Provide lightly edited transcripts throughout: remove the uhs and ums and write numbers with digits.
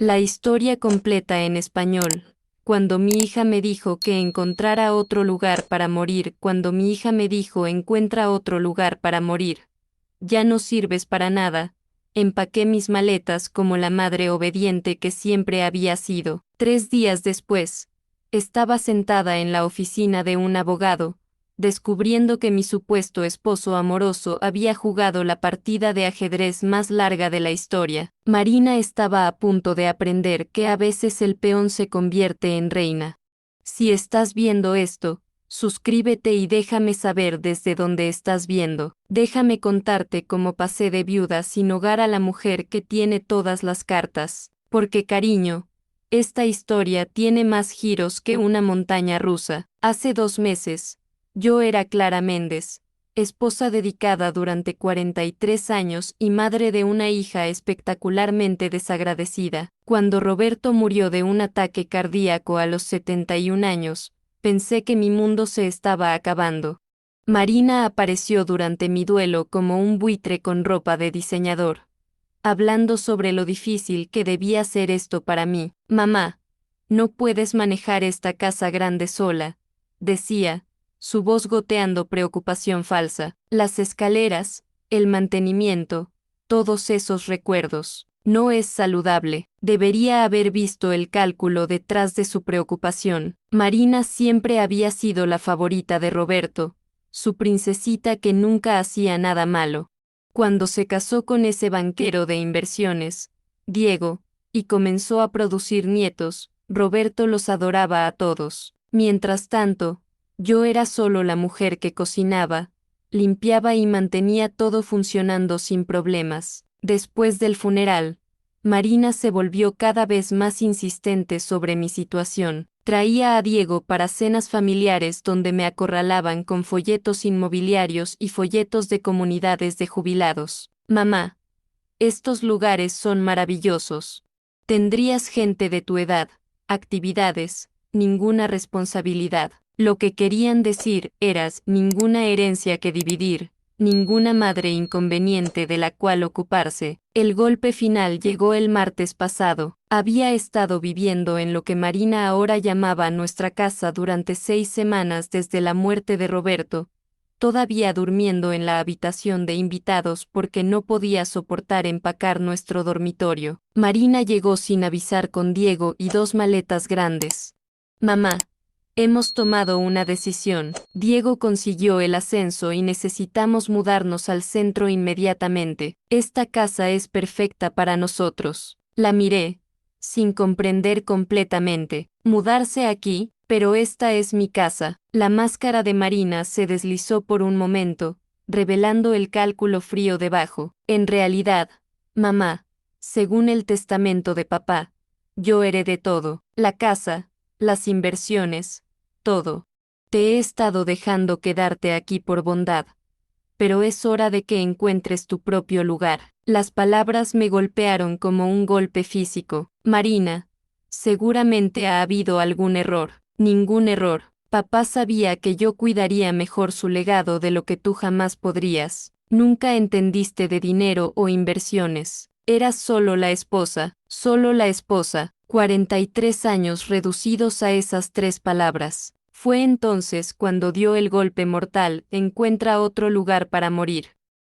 La historia completa en español. Cuando mi hija me dijo que encontrara otro lugar para morir, cuando mi hija me dijo encuentra otro lugar para morir. Ya no sirves para nada. Empaqué mis maletas como la madre obediente que siempre había sido. 3 días después, estaba sentada en la oficina de un abogado, descubriendo que mi supuesto esposo amoroso había jugado la partida de ajedrez más larga de la historia. Marina estaba a punto de aprender que a veces el peón se convierte en reina. Si estás viendo esto, suscríbete y déjame saber desde dónde estás viendo. Déjame contarte cómo pasé de viuda sin hogar a la mujer que tiene todas las cartas. Porque cariño, esta historia tiene más giros que una montaña rusa. Hace 2 meses, yo era Clara Méndez, esposa dedicada durante 43 años y madre de una hija espectacularmente desagradecida. Cuando Roberto murió de un ataque cardíaco a los 71 años, pensé que mi mundo se estaba acabando. Marina apareció durante mi duelo como un buitre con ropa de diseñador, hablando sobre lo difícil que debía ser esto para mí. Mamá, no puedes manejar esta casa grande sola, decía, su voz goteando preocupación falsa. Las escaleras, el mantenimiento, todos esos recuerdos. No es saludable. Debería haber visto el cálculo detrás de su preocupación. Marina siempre había sido la favorita de Roberto, su princesita que nunca hacía nada malo. Cuando se casó con ese banquero de inversiones, Diego, y comenzó a producir nietos, Roberto los adoraba a todos. Mientras tanto, yo era solo la mujer que cocinaba, limpiaba y mantenía todo funcionando sin problemas. Después del funeral, Marina se volvió cada vez más insistente sobre mi situación. Traía a Diego para cenas familiares donde me acorralaban con folletos inmobiliarios y folletos de comunidades de jubilados. Mamá, estos lugares son maravillosos. Tendrías gente de tu edad, actividades, ninguna responsabilidad. Lo que querían decir eras ninguna herencia que dividir, ninguna madre inconveniente de la cual ocuparse. El golpe final llegó el martes pasado. Había estado viviendo en lo que Marina ahora llamaba nuestra casa durante 6 semanas desde la muerte de Roberto, todavía durmiendo en la habitación de invitados porque no podía soportar empacar nuestro dormitorio. Marina llegó sin avisar con Diego y 2 maletas grandes. Mamá, hemos tomado una decisión. Diego consiguió el ascenso y necesitamos mudarnos al centro inmediatamente. Esta casa es perfecta para nosotros. La miré, sin comprender completamente. ¿Mudarse aquí? Pero esta es mi casa. La máscara de Marina se deslizó por un momento, revelando el cálculo frío debajo. En realidad, mamá, según el testamento de papá, yo heredé todo, la casa, las inversiones, todo. Te he estado dejando quedarte aquí por bondad, pero es hora de que encuentres tu propio lugar. Las palabras me golpearon como un golpe físico. Marina, seguramente ha habido algún error. Ningún error. Papá sabía que yo cuidaría mejor su legado de lo que tú jamás podrías. Nunca entendiste de dinero o inversiones. Eras solo la esposa, solo la esposa. 43 años reducidos a esas 3 palabras. Fue entonces cuando dio el golpe mortal, encuentra otro lugar para morir.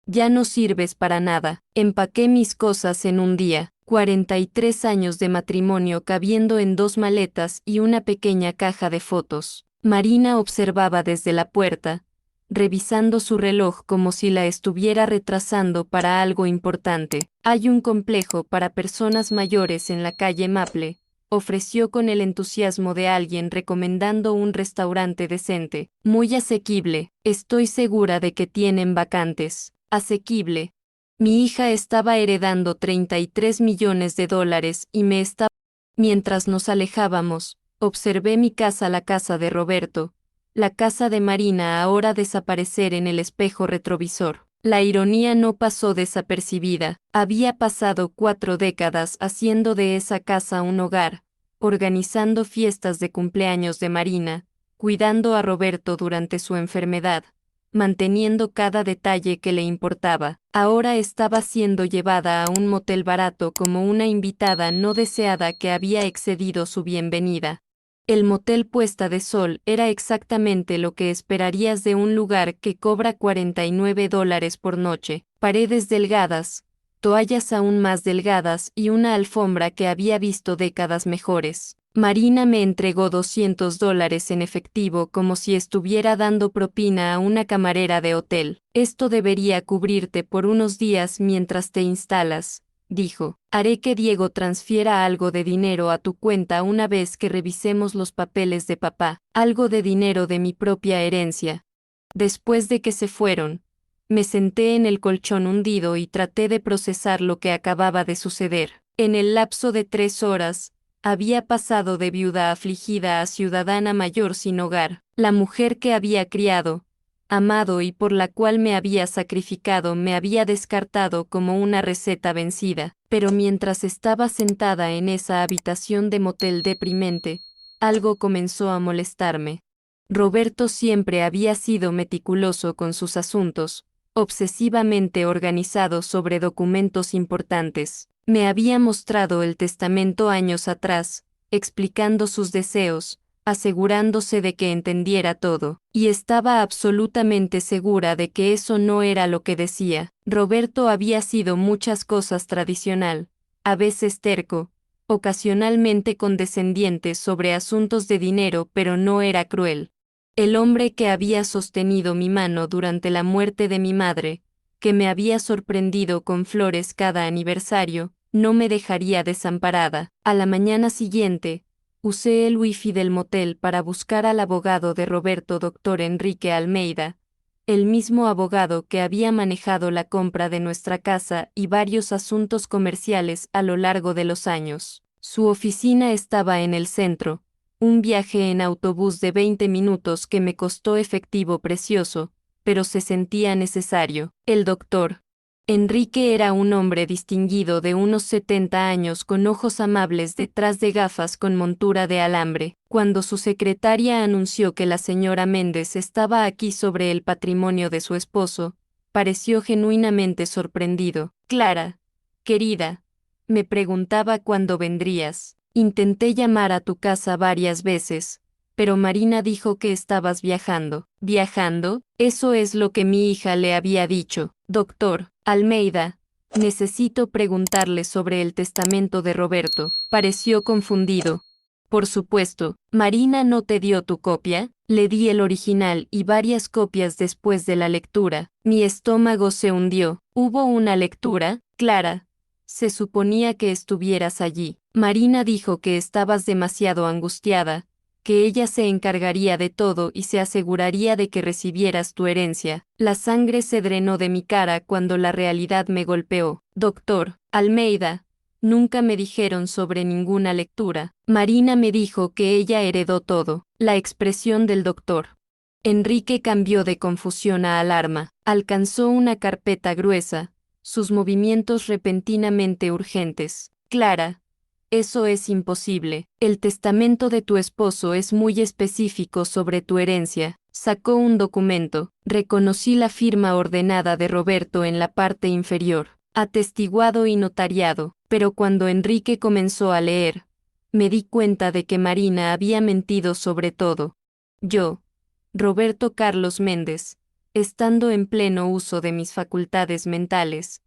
Ya no sirves para nada. Empaqué mis cosas en un día. 43 años de matrimonio cabiendo en 2 maletas y una pequeña caja de fotos. Marina observaba desde la puerta, revisando su reloj como si la estuviera retrasando para algo importante. Hay un complejo para personas mayores en la calle Maple, ofreció con el entusiasmo de alguien recomendando un restaurante decente, muy asequible. Estoy segura de que tienen vacantes. Asequible. Mi hija estaba heredando 33 millones de dólares y me estaba... Mientras nos alejábamos, observé mi casa, la casa de Roberto, la casa de Marina ahora desaparecer en el espejo retrovisor. La ironía no pasó desapercibida. Había pasado 4 décadas haciendo de esa casa un hogar, organizando fiestas de cumpleaños de Marina, cuidando a Roberto durante su enfermedad, manteniendo cada detalle que le importaba. Ahora estaba siendo llevada a un motel barato como una invitada no deseada que había excedido su bienvenida. El motel Puesta de Sol era exactamente lo que esperarías de un lugar que cobra $49 por noche, paredes delgadas, toallas aún más delgadas y una alfombra que había visto décadas mejores. Marina me entregó $200 en efectivo como si estuviera dando propina a una camarera de hotel. Esto debería cubrirte por unos días mientras te instalas, dijo. Haré que Diego transfiera algo de dinero a tu cuenta una vez que revisemos los papeles de papá, algo de dinero de mi propia herencia. Después de que se fueron, me senté en el colchón hundido y traté de procesar lo que acababa de suceder. En el lapso de 3 horas, había pasado de viuda afligida a ciudadana mayor sin hogar. La mujer que había criado, amado y por la cual me había sacrificado me había descartado como una receta vencida. Pero mientras estaba sentada en esa habitación de motel deprimente, algo comenzó a molestarme. Roberto siempre había sido meticuloso con sus asuntos, obsesivamente organizado sobre documentos importantes. Me había mostrado el testamento años atrás, explicando sus deseos, asegurándose de que entendiera todo, y estaba absolutamente segura de que eso no era lo que decía. Roberto había sido muchas cosas tradicional, a veces terco, ocasionalmente condescendiente sobre asuntos de dinero, pero no era cruel. El hombre que había sostenido mi mano durante la muerte de mi madre, que me había sorprendido con flores cada aniversario, no me dejaría desamparada. A la mañana siguiente, usé el wifi del motel para buscar al abogado de Roberto, Dr. Enrique Almeida, el mismo abogado que había manejado la compra de nuestra casa y varios asuntos comerciales a lo largo de los años. Su oficina estaba en el centro, un viaje en autobús de 20 minutos que me costó efectivo precioso, pero se sentía necesario. El doctor Enrique era un hombre distinguido de unos 70 años con ojos amables detrás de gafas con montura de alambre. Cuando su secretaria anunció que la señora Méndez estaba aquí sobre el patrimonio de su esposo, pareció genuinamente sorprendido. Clara, querida, me preguntaba cuándo vendrías. Intenté llamar a tu casa varias veces, pero Marina dijo que estabas viajando. ¿Viajando? Eso es lo que mi hija le había dicho. Doctor Almeida, necesito preguntarle sobre el testamento de Roberto. Pareció confundido. Por supuesto, ¿Marina no te dio tu copia? Le di el original y varias copias después de la lectura. Mi estómago se hundió. ¿Hubo una lectura? Clara, se suponía que estuvieras allí. Marina dijo que estabas demasiado angustiada, que ella se encargaría de todo y se aseguraría de que recibieras tu herencia. La sangre se drenó de mi cara cuando la realidad me golpeó. Doctor Almeida, nunca me dijeron sobre ninguna lectura. Marina me dijo que ella heredó todo. La expresión del doctor Enrique cambió de confusión a alarma. Alcanzó una carpeta gruesa, sus movimientos repentinamente urgentes. Clara, eso es imposible. El testamento de tu esposo es muy específico sobre tu herencia. Sacó un documento. Reconocí la firma ordenada de Roberto en la parte inferior, atestiguado y notariado, pero cuando Enrique comenzó a leer, me di cuenta de que Marina había mentido sobre todo. Yo, Roberto Carlos Méndez, estando en pleno uso de mis facultades mentales,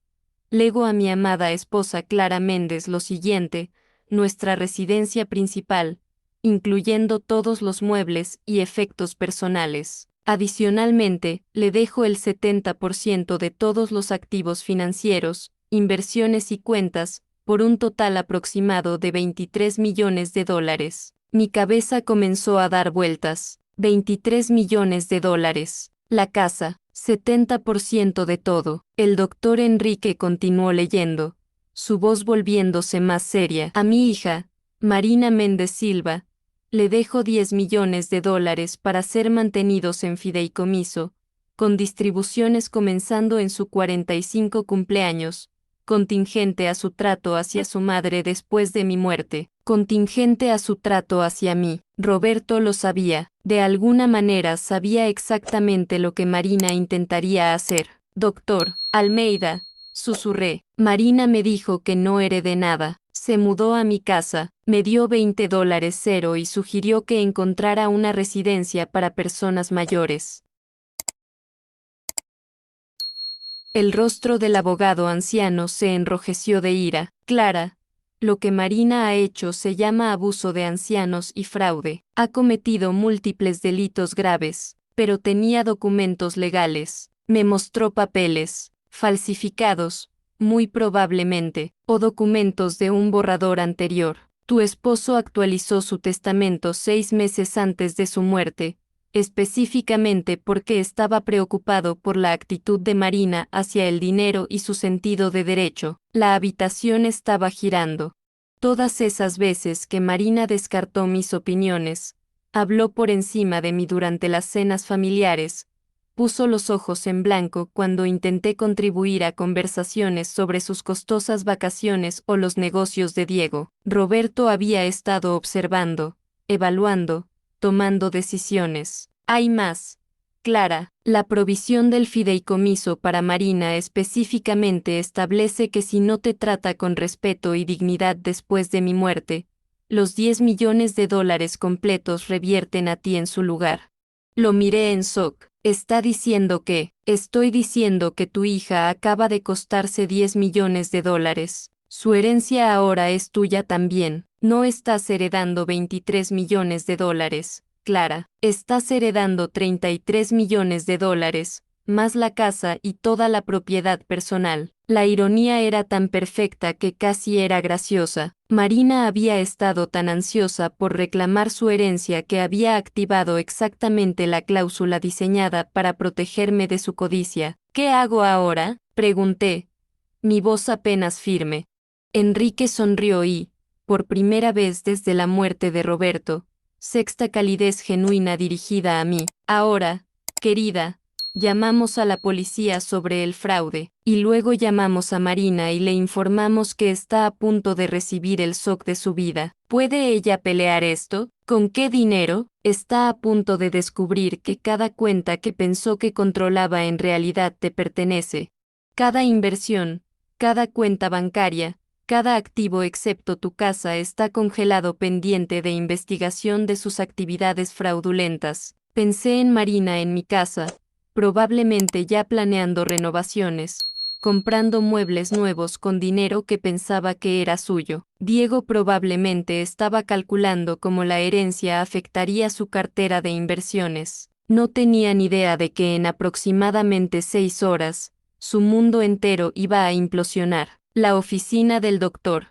lego a mi amada esposa Clara Méndez lo siguiente: nuestra residencia principal, incluyendo todos los muebles y efectos personales. Adicionalmente, le dejo el 70% de todos los activos financieros, inversiones y cuentas, por un total aproximado de $23 millones. Mi cabeza comenzó a dar vueltas. $23 millones. La casa, 70% de todo. El doctor Enrique continuó leyendo, su voz volviéndose más seria. A mi hija, Marina Méndez Silva, le dejo $10 millones para ser mantenidos en fideicomiso, con distribuciones comenzando en su 45 cumpleaños, contingente a su trato hacia su madre después de mi muerte, contingente a su trato hacia mí. Roberto lo sabía, de alguna manera sabía exactamente lo que Marina intentaría hacer. Doctor Almeida, susurré. Marina me dijo que no heredé nada. Se mudó a mi casa, me dio $20 cero y sugirió que encontrara una residencia para personas mayores. El rostro del abogado anciano se enrojeció de ira. Clara, lo que Marina ha hecho se llama abuso de ancianos y fraude. Ha cometido múltiples delitos graves, pero tenía documentos legales. Me mostró papeles, falsificados, muy probablemente, o documentos de un borrador anterior. Tu esposo actualizó su testamento 6 meses antes de su muerte, específicamente porque estaba preocupado por la actitud de Marina hacia el dinero y su sentido de derecho. La habitación estaba girando. Todas esas veces que Marina descartó mis opiniones, habló por encima de mí durante las cenas familiares, puso los ojos en blanco cuando intenté contribuir a conversaciones sobre sus costosas vacaciones o los negocios de Diego. Roberto había estado observando, evaluando, tomando decisiones. Hay más. Clara, la provisión del fideicomiso para Marina específicamente establece que si no te trata con respeto y dignidad después de mi muerte, los $10 millones completos revierten a ti en su lugar. Lo miré en shock. Está diciendo que, estoy diciendo que tu hija acaba de costarse $10 millones. Su herencia ahora es tuya también. No estás heredando $23 millones, Clara. Estás heredando $33 millones, más la casa y toda la propiedad personal. La ironía era tan perfecta que casi era graciosa. Marina había estado tan ansiosa por reclamar su herencia que había activado exactamente la cláusula diseñada para protegerme de su codicia. ¿Qué hago ahora?, pregunté, mi voz apenas firme. Enrique sonrió y, por primera vez desde la muerte de Roberto, sexta calidez genuina dirigida a mí. Ahora, querida, llamamos a la policía sobre el fraude, y luego llamamos a Marina y le informamos que está a punto de recibir el shock de su vida. ¿Puede ella pelear esto? ¿Con qué dinero? Está a punto de descubrir que cada cuenta que pensó que controlaba en realidad te pertenece. Cada inversión, cada cuenta bancaria, cada activo excepto tu casa está congelado pendiente de investigación de sus actividades fraudulentas. Pensé en Marina en mi casa, probablemente ya planeando renovaciones, comprando muebles nuevos con dinero que pensaba que era suyo. Diego probablemente estaba calculando cómo la herencia afectaría su cartera de inversiones. No tenía ni idea de que en aproximadamente 6 horas, su mundo entero iba a implosionar. La oficina del doctor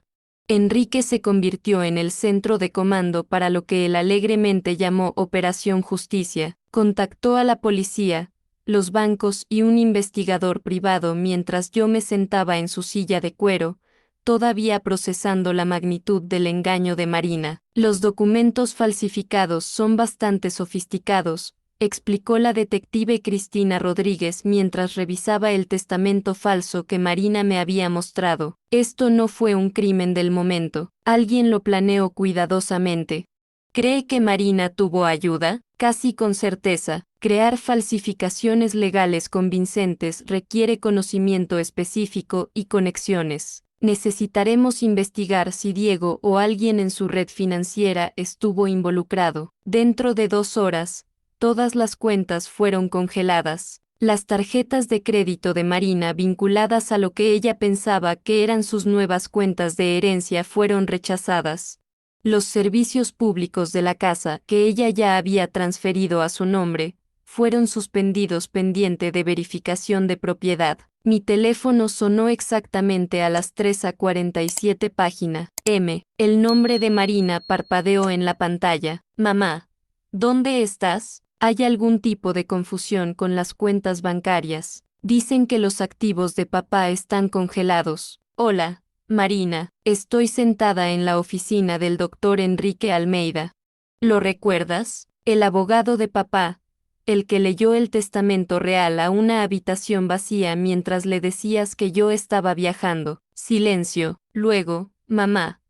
Enrique se convirtió en el centro de comando para lo que él alegremente llamó Operación Justicia. Contactó a la policía, los bancos y un investigador privado mientras yo me sentaba en su silla de cuero, todavía procesando la magnitud del engaño de Marina. Los documentos falsificados son bastante sofisticados, explicó la detective Cristina Rodríguez mientras revisaba el testamento falso que Marina me había mostrado. Esto no fue un crimen del momento, alguien lo planeó cuidadosamente. ¿Cree que Marina tuvo ayuda? Casi con certeza, crear falsificaciones legales convincentes requiere conocimiento específico y conexiones. Necesitaremos investigar si Diego o alguien en su red financiera estuvo involucrado. Dentro de 2 horas, todas las cuentas fueron congeladas. Las tarjetas de crédito de Marina vinculadas a lo que ella pensaba que eran sus nuevas cuentas de herencia fueron rechazadas. Los servicios públicos de la casa que ella ya había transferido a su nombre, fueron suspendidos pendiente de verificación de propiedad. Mi teléfono sonó exactamente a las 3:47 página. El nombre de Marina parpadeó en la pantalla. Mamá, ¿dónde estás? ¿Hay algún tipo de confusión con las cuentas bancarias? Dicen que los activos de papá están congelados. Hola, Marina, estoy sentada en la oficina del doctor Enrique Almeida. ¿Lo recuerdas? El abogado de papá, el que leyó el testamento real a una habitación vacía mientras le decías que yo estaba viajando. Silencio. Luego, mamá.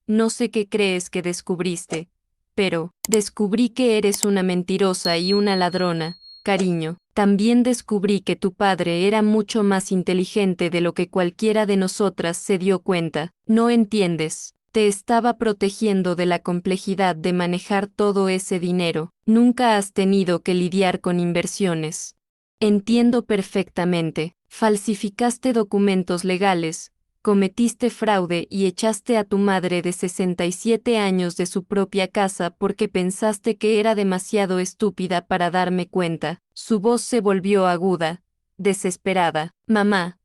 No sé qué crees que descubriste, pero descubrí que eres una mentirosa y una ladrona, cariño. También descubrí que tu padre era mucho más inteligente de lo que cualquiera de nosotras se dio cuenta. No entiendes. Te estaba protegiendo de la complejidad de manejar todo ese dinero. Nunca has tenido que lidiar con inversiones. Entiendo perfectamente. Falsificaste documentos legales, cometiste fraude y echaste a tu madre de 67 años de su propia casa porque pensaste que era demasiado estúpida para darme cuenta. Su voz se volvió aguda, desesperada. Mamá,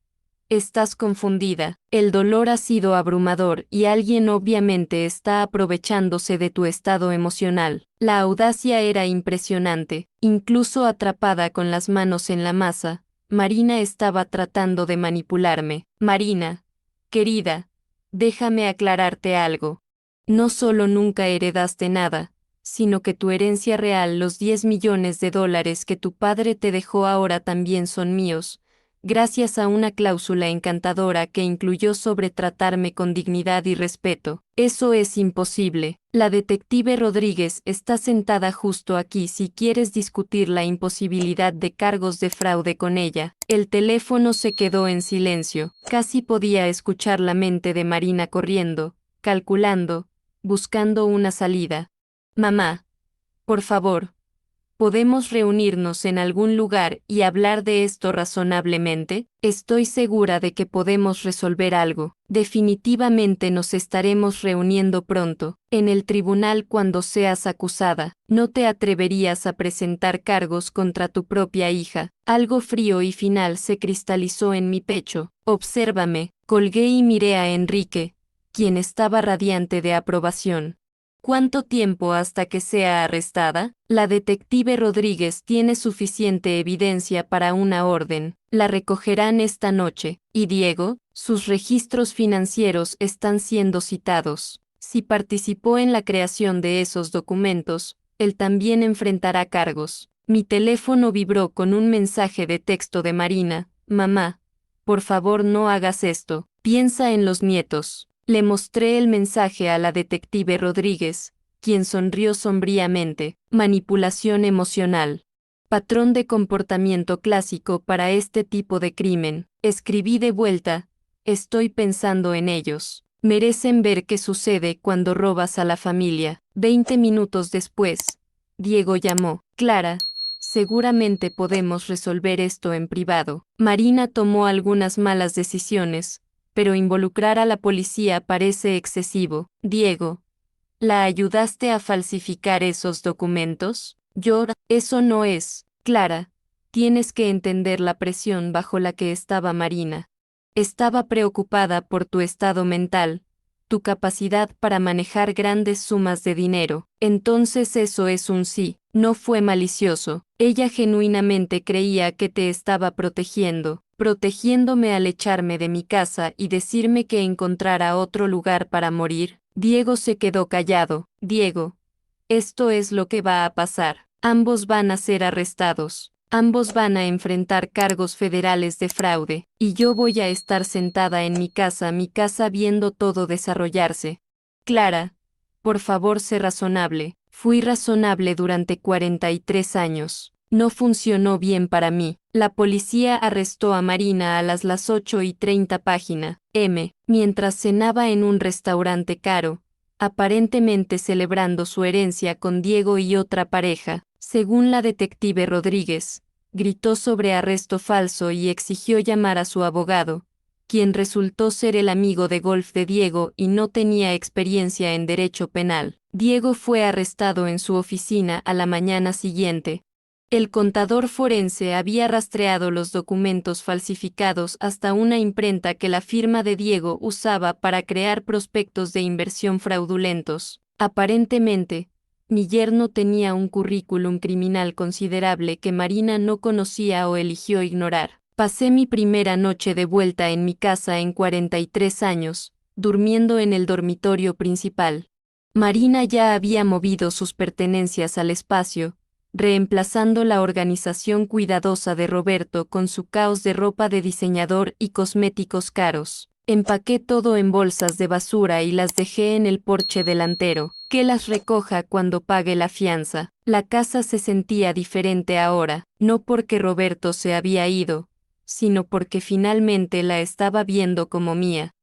estás confundida. El dolor ha sido abrumador y alguien obviamente está aprovechándose de tu estado emocional. La audacia era impresionante. Incluso atrapada con las manos en la masa, Marina estaba tratando de manipularme. Marina, querida, déjame aclararte algo. No solo nunca heredaste nada, sino que tu herencia real, los 10 millones de dólares que tu padre te dejó ahora también son míos, gracias a una cláusula encantadora que incluyó sobre tratarme con dignidad y respeto. Eso es imposible. La detective Rodríguez está sentada justo aquí si quieres discutir la imposibilidad de cargos de fraude con ella. El teléfono se quedó en silencio. Casi podía escuchar la mente de Marina corriendo, calculando, buscando una salida. Mamá, por favor, ¿podemos reunirnos en algún lugar y hablar de esto razonablemente? Estoy segura de que podemos resolver algo. Definitivamente nos estaremos reuniendo pronto, en el tribunal cuando seas acusada. No te atreverías a presentar cargos contra tu propia hija. Algo frío y final se cristalizó en mi pecho. Obsérvame, colgué y miré a Enrique, quien estaba radiante de aprobación. ¿Cuánto tiempo hasta que sea arrestada? La detective Rodríguez tiene suficiente evidencia para una orden. La recogerán esta noche. ¿Y Diego? Sus registros financieros están siendo citados. Si participó en la creación de esos documentos, él también enfrentará cargos. Mi teléfono vibró con un mensaje de texto de Marina. Mamá, por favor no hagas esto. Piensa en los nietos. Le mostré el mensaje a la detective Rodríguez, quien sonrió sombríamente. Manipulación emocional. Patrón de comportamiento clásico para este tipo de crimen. Escribí de vuelta, estoy pensando en ellos. Merecen ver qué sucede cuando robas a la familia. 20 minutos después, Diego llamó. Clara, seguramente podemos resolver esto en privado. Marina tomó algunas malas decisiones, pero involucrar a la policía parece excesivo. Diego, ¿la ayudaste a falsificar esos documentos? Eso no es, Clara. Tienes que entender la presión bajo la que estaba Marina. Estaba preocupada por tu estado mental, tu capacidad para manejar grandes sumas de dinero. Entonces eso es un sí, no fue malicioso. Ella genuinamente creía que te estaba protegiéndome al echarme de mi casa y decirme que encontrara otro lugar para morir. Diego se quedó callado. Diego, esto es lo que va a pasar. Ambos van a ser arrestados. Ambos van a enfrentar cargos federales de fraude, y yo voy a estar sentada en mi casa viendo todo desarrollarse. Clara, por favor sé razonable. Fui razonable durante 43 años. No funcionó bien para mí. La policía arrestó a Marina a las 8:30 p.m., mientras cenaba en un restaurante caro, aparentemente celebrando su herencia con Diego y otra pareja. Según la detective Rodríguez, gritó sobre arresto falso y exigió llamar a su abogado, quien resultó ser el amigo de golf de Diego y no tenía experiencia en derecho penal. Diego fue arrestado en su oficina a la mañana siguiente. El contador forense había rastreado los documentos falsificados hasta una imprenta que la firma de Diego usaba para crear prospectos de inversión fraudulentos. Aparentemente, mi yerno tenía un currículum criminal considerable que Marina no conocía o eligió ignorar. Pasé mi primera noche de vuelta en mi casa en 43 años, durmiendo en el dormitorio principal. Marina ya había movido sus pertenencias al espacio, reemplazando la organización cuidadosa de Roberto con su caos de ropa de diseñador y cosméticos caros. Empaqué todo en bolsas de basura y las dejé en el porche delantero, que las recoja cuando pague la fianza. La casa se sentía diferente ahora, no porque Roberto se había ido, sino porque finalmente la estaba viendo como mía.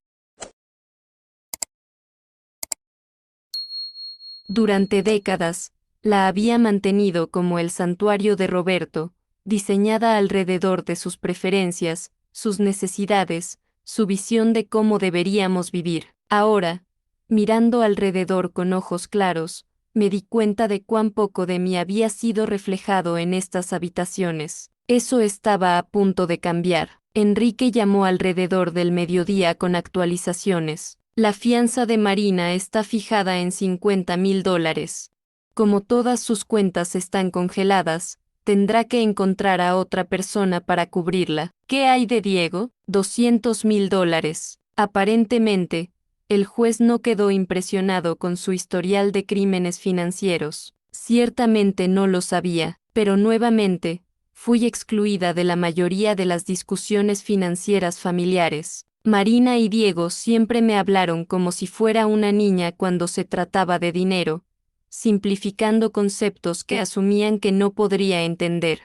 Durante décadas, la había mantenido como el santuario de Roberto, diseñada alrededor de sus preferencias, sus necesidades, su visión de cómo deberíamos vivir. Ahora, mirando alrededor con ojos claros, me di cuenta de cuán poco de mí había sido reflejado en estas habitaciones. Eso estaba a punto de cambiar. Enrique llamó alrededor del mediodía con actualizaciones. La fianza de Marina está fijada en $50,000. Como todas sus cuentas están congeladas, tendrá que encontrar a otra persona para cubrirla. ¿Qué hay de Diego? $200,000. Aparentemente, el juez no quedó impresionado con su historial de crímenes financieros. Ciertamente no lo sabía, pero nuevamente, fui excluida de la mayoría de las discusiones financieras familiares. Marina y Diego siempre me hablaron como si fuera una niña cuando se trataba de dinero, simplificando conceptos que asumían que no podría entender.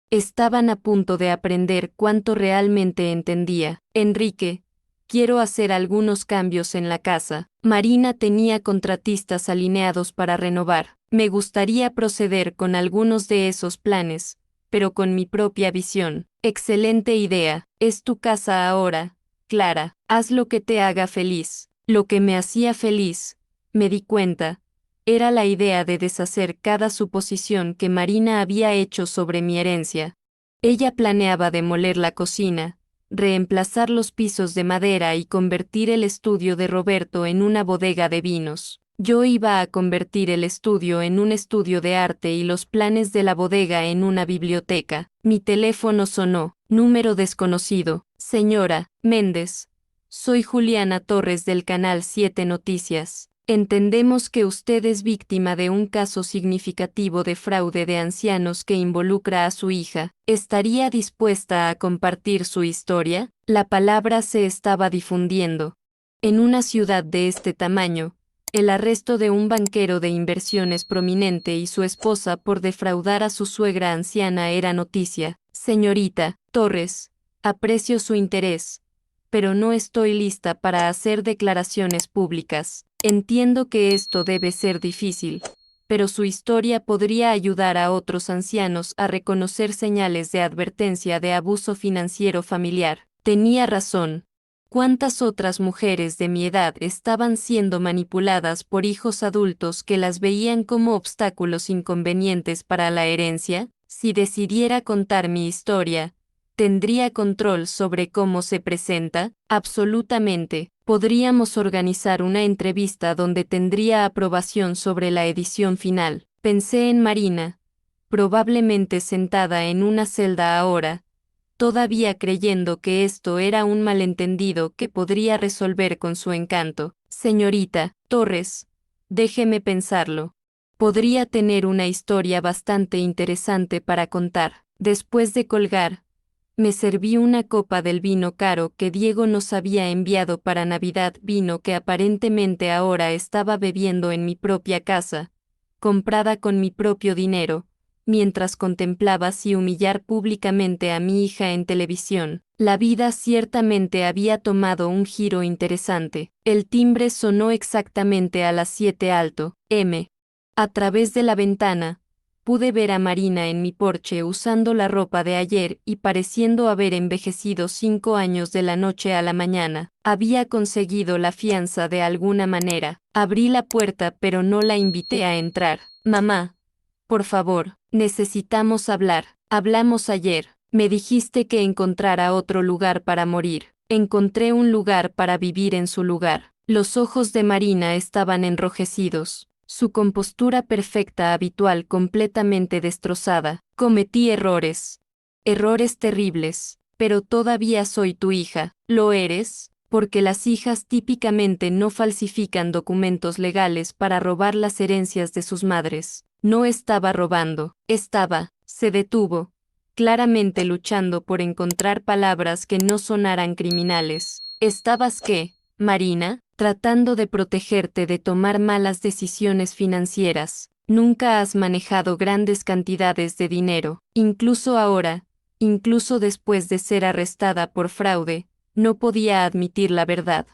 Estaban a punto de aprender cuánto realmente entendía. Enrique, quiero hacer algunos cambios en la casa. Marina tenía contratistas alineados para renovar. Me gustaría proceder con algunos de esos planes, pero con mi propia visión. Excelente idea. Es tu casa ahora, Clara. Haz lo que te haga feliz. Lo que me hacía feliz, me di cuenta, era la idea de deshacer cada suposición que Marina había hecho sobre mi herencia. Ella planeaba demoler la cocina, reemplazar los pisos de madera y convertir el estudio de Roberto en una bodega de vinos. Yo iba a convertir el estudio en un estudio de arte y los planes de la bodega en una biblioteca. Mi teléfono sonó. Número desconocido. Señora Méndez. Soy Juliana Torres del Canal 7 Noticias. Entendemos que usted es víctima de un caso significativo de fraude de ancianos que involucra a su hija. ¿Estaría dispuesta a compartir su historia? La palabra se estaba difundiendo. En una ciudad de este tamaño, el arresto de un banquero de inversiones prominente y su esposa por defraudar a su suegra anciana era noticia. Señorita Torres, aprecio su interés, pero no estoy lista para hacer declaraciones públicas. Entiendo que esto debe ser difícil, pero su historia podría ayudar a otros ancianos a reconocer señales de advertencia de abuso financiero familiar. Tenía razón. ¿Cuántas otras mujeres de mi edad estaban siendo manipuladas por hijos adultos que las veían como obstáculos inconvenientes para la herencia? Si decidiera contar mi historia, ¿tendría control sobre cómo se presenta? Absolutamente. Podríamos organizar una entrevista donde tendría aprobación sobre la edición final. Pensé en Marina, probablemente sentada en una celda ahora, todavía creyendo que esto era un malentendido que podría resolver con su encanto. Señorita Torres, déjeme pensarlo. Podría tener una historia bastante interesante para contar. Después de colgar, me serví una copa del vino caro que Diego nos había enviado para Navidad, vino que aparentemente ahora estaba bebiendo en mi propia casa, comprada con mi propio dinero, mientras contemplaba si humillar públicamente a mi hija en televisión. La vida ciertamente había tomado un giro interesante. El timbre sonó exactamente a las 7 alto, m. A través de la ventana, pude ver a Marina en mi porche usando la ropa de ayer y pareciendo haber envejecido 5 años de la noche a la mañana. Había conseguido la fianza de alguna manera. Abrí la puerta pero no la invité a entrar. Mamá, por favor, necesitamos hablar. Hablamos ayer. Me dijiste que encontrara otro lugar para morir. Encontré un lugar para vivir en su lugar. Los ojos de Marina estaban enrojecidos. Su compostura perfecta habitual completamente destrozada. Cometí errores. Errores terribles. Pero todavía soy tu hija. ¿Lo eres? Porque las hijas típicamente no falsifican documentos legales para robar las herencias de sus madres. No estaba robando, se detuvo, claramente luchando por encontrar palabras que no sonaran criminales. ¿Estabas qué, Marina? Tratando de protegerte de tomar malas decisiones financieras. Nunca has manejado grandes cantidades de dinero, incluso ahora, incluso después de ser arrestada por fraude, no podía admitir la verdad.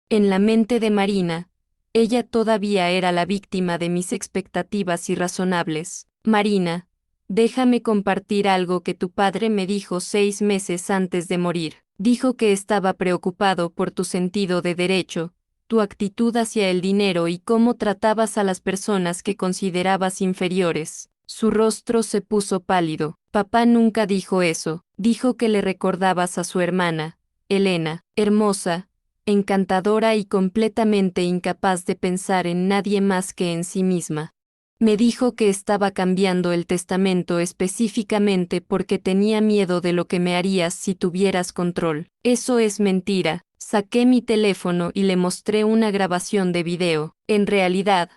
En la mente de Marina, ella todavía era la víctima de mis expectativas irrazonables. Marina, déjame compartir algo que tu padre me dijo 6 meses antes de morir. Dijo que estaba preocupado por tu sentido de derecho, tu actitud hacia el dinero y cómo tratabas a las personas que considerabas inferiores. Su rostro se puso pálido. Papá nunca dijo eso, dijo que le recordabas a su hermana, Elena, hermosa, encantadora y completamente incapaz de pensar en nadie más que en sí misma. Me dijo que estaba cambiando el testamento específicamente porque tenía miedo de lo que me harías si tuvieras control. Eso es mentira. Saqué mi teléfono y le mostré una grabación de video. En realidad,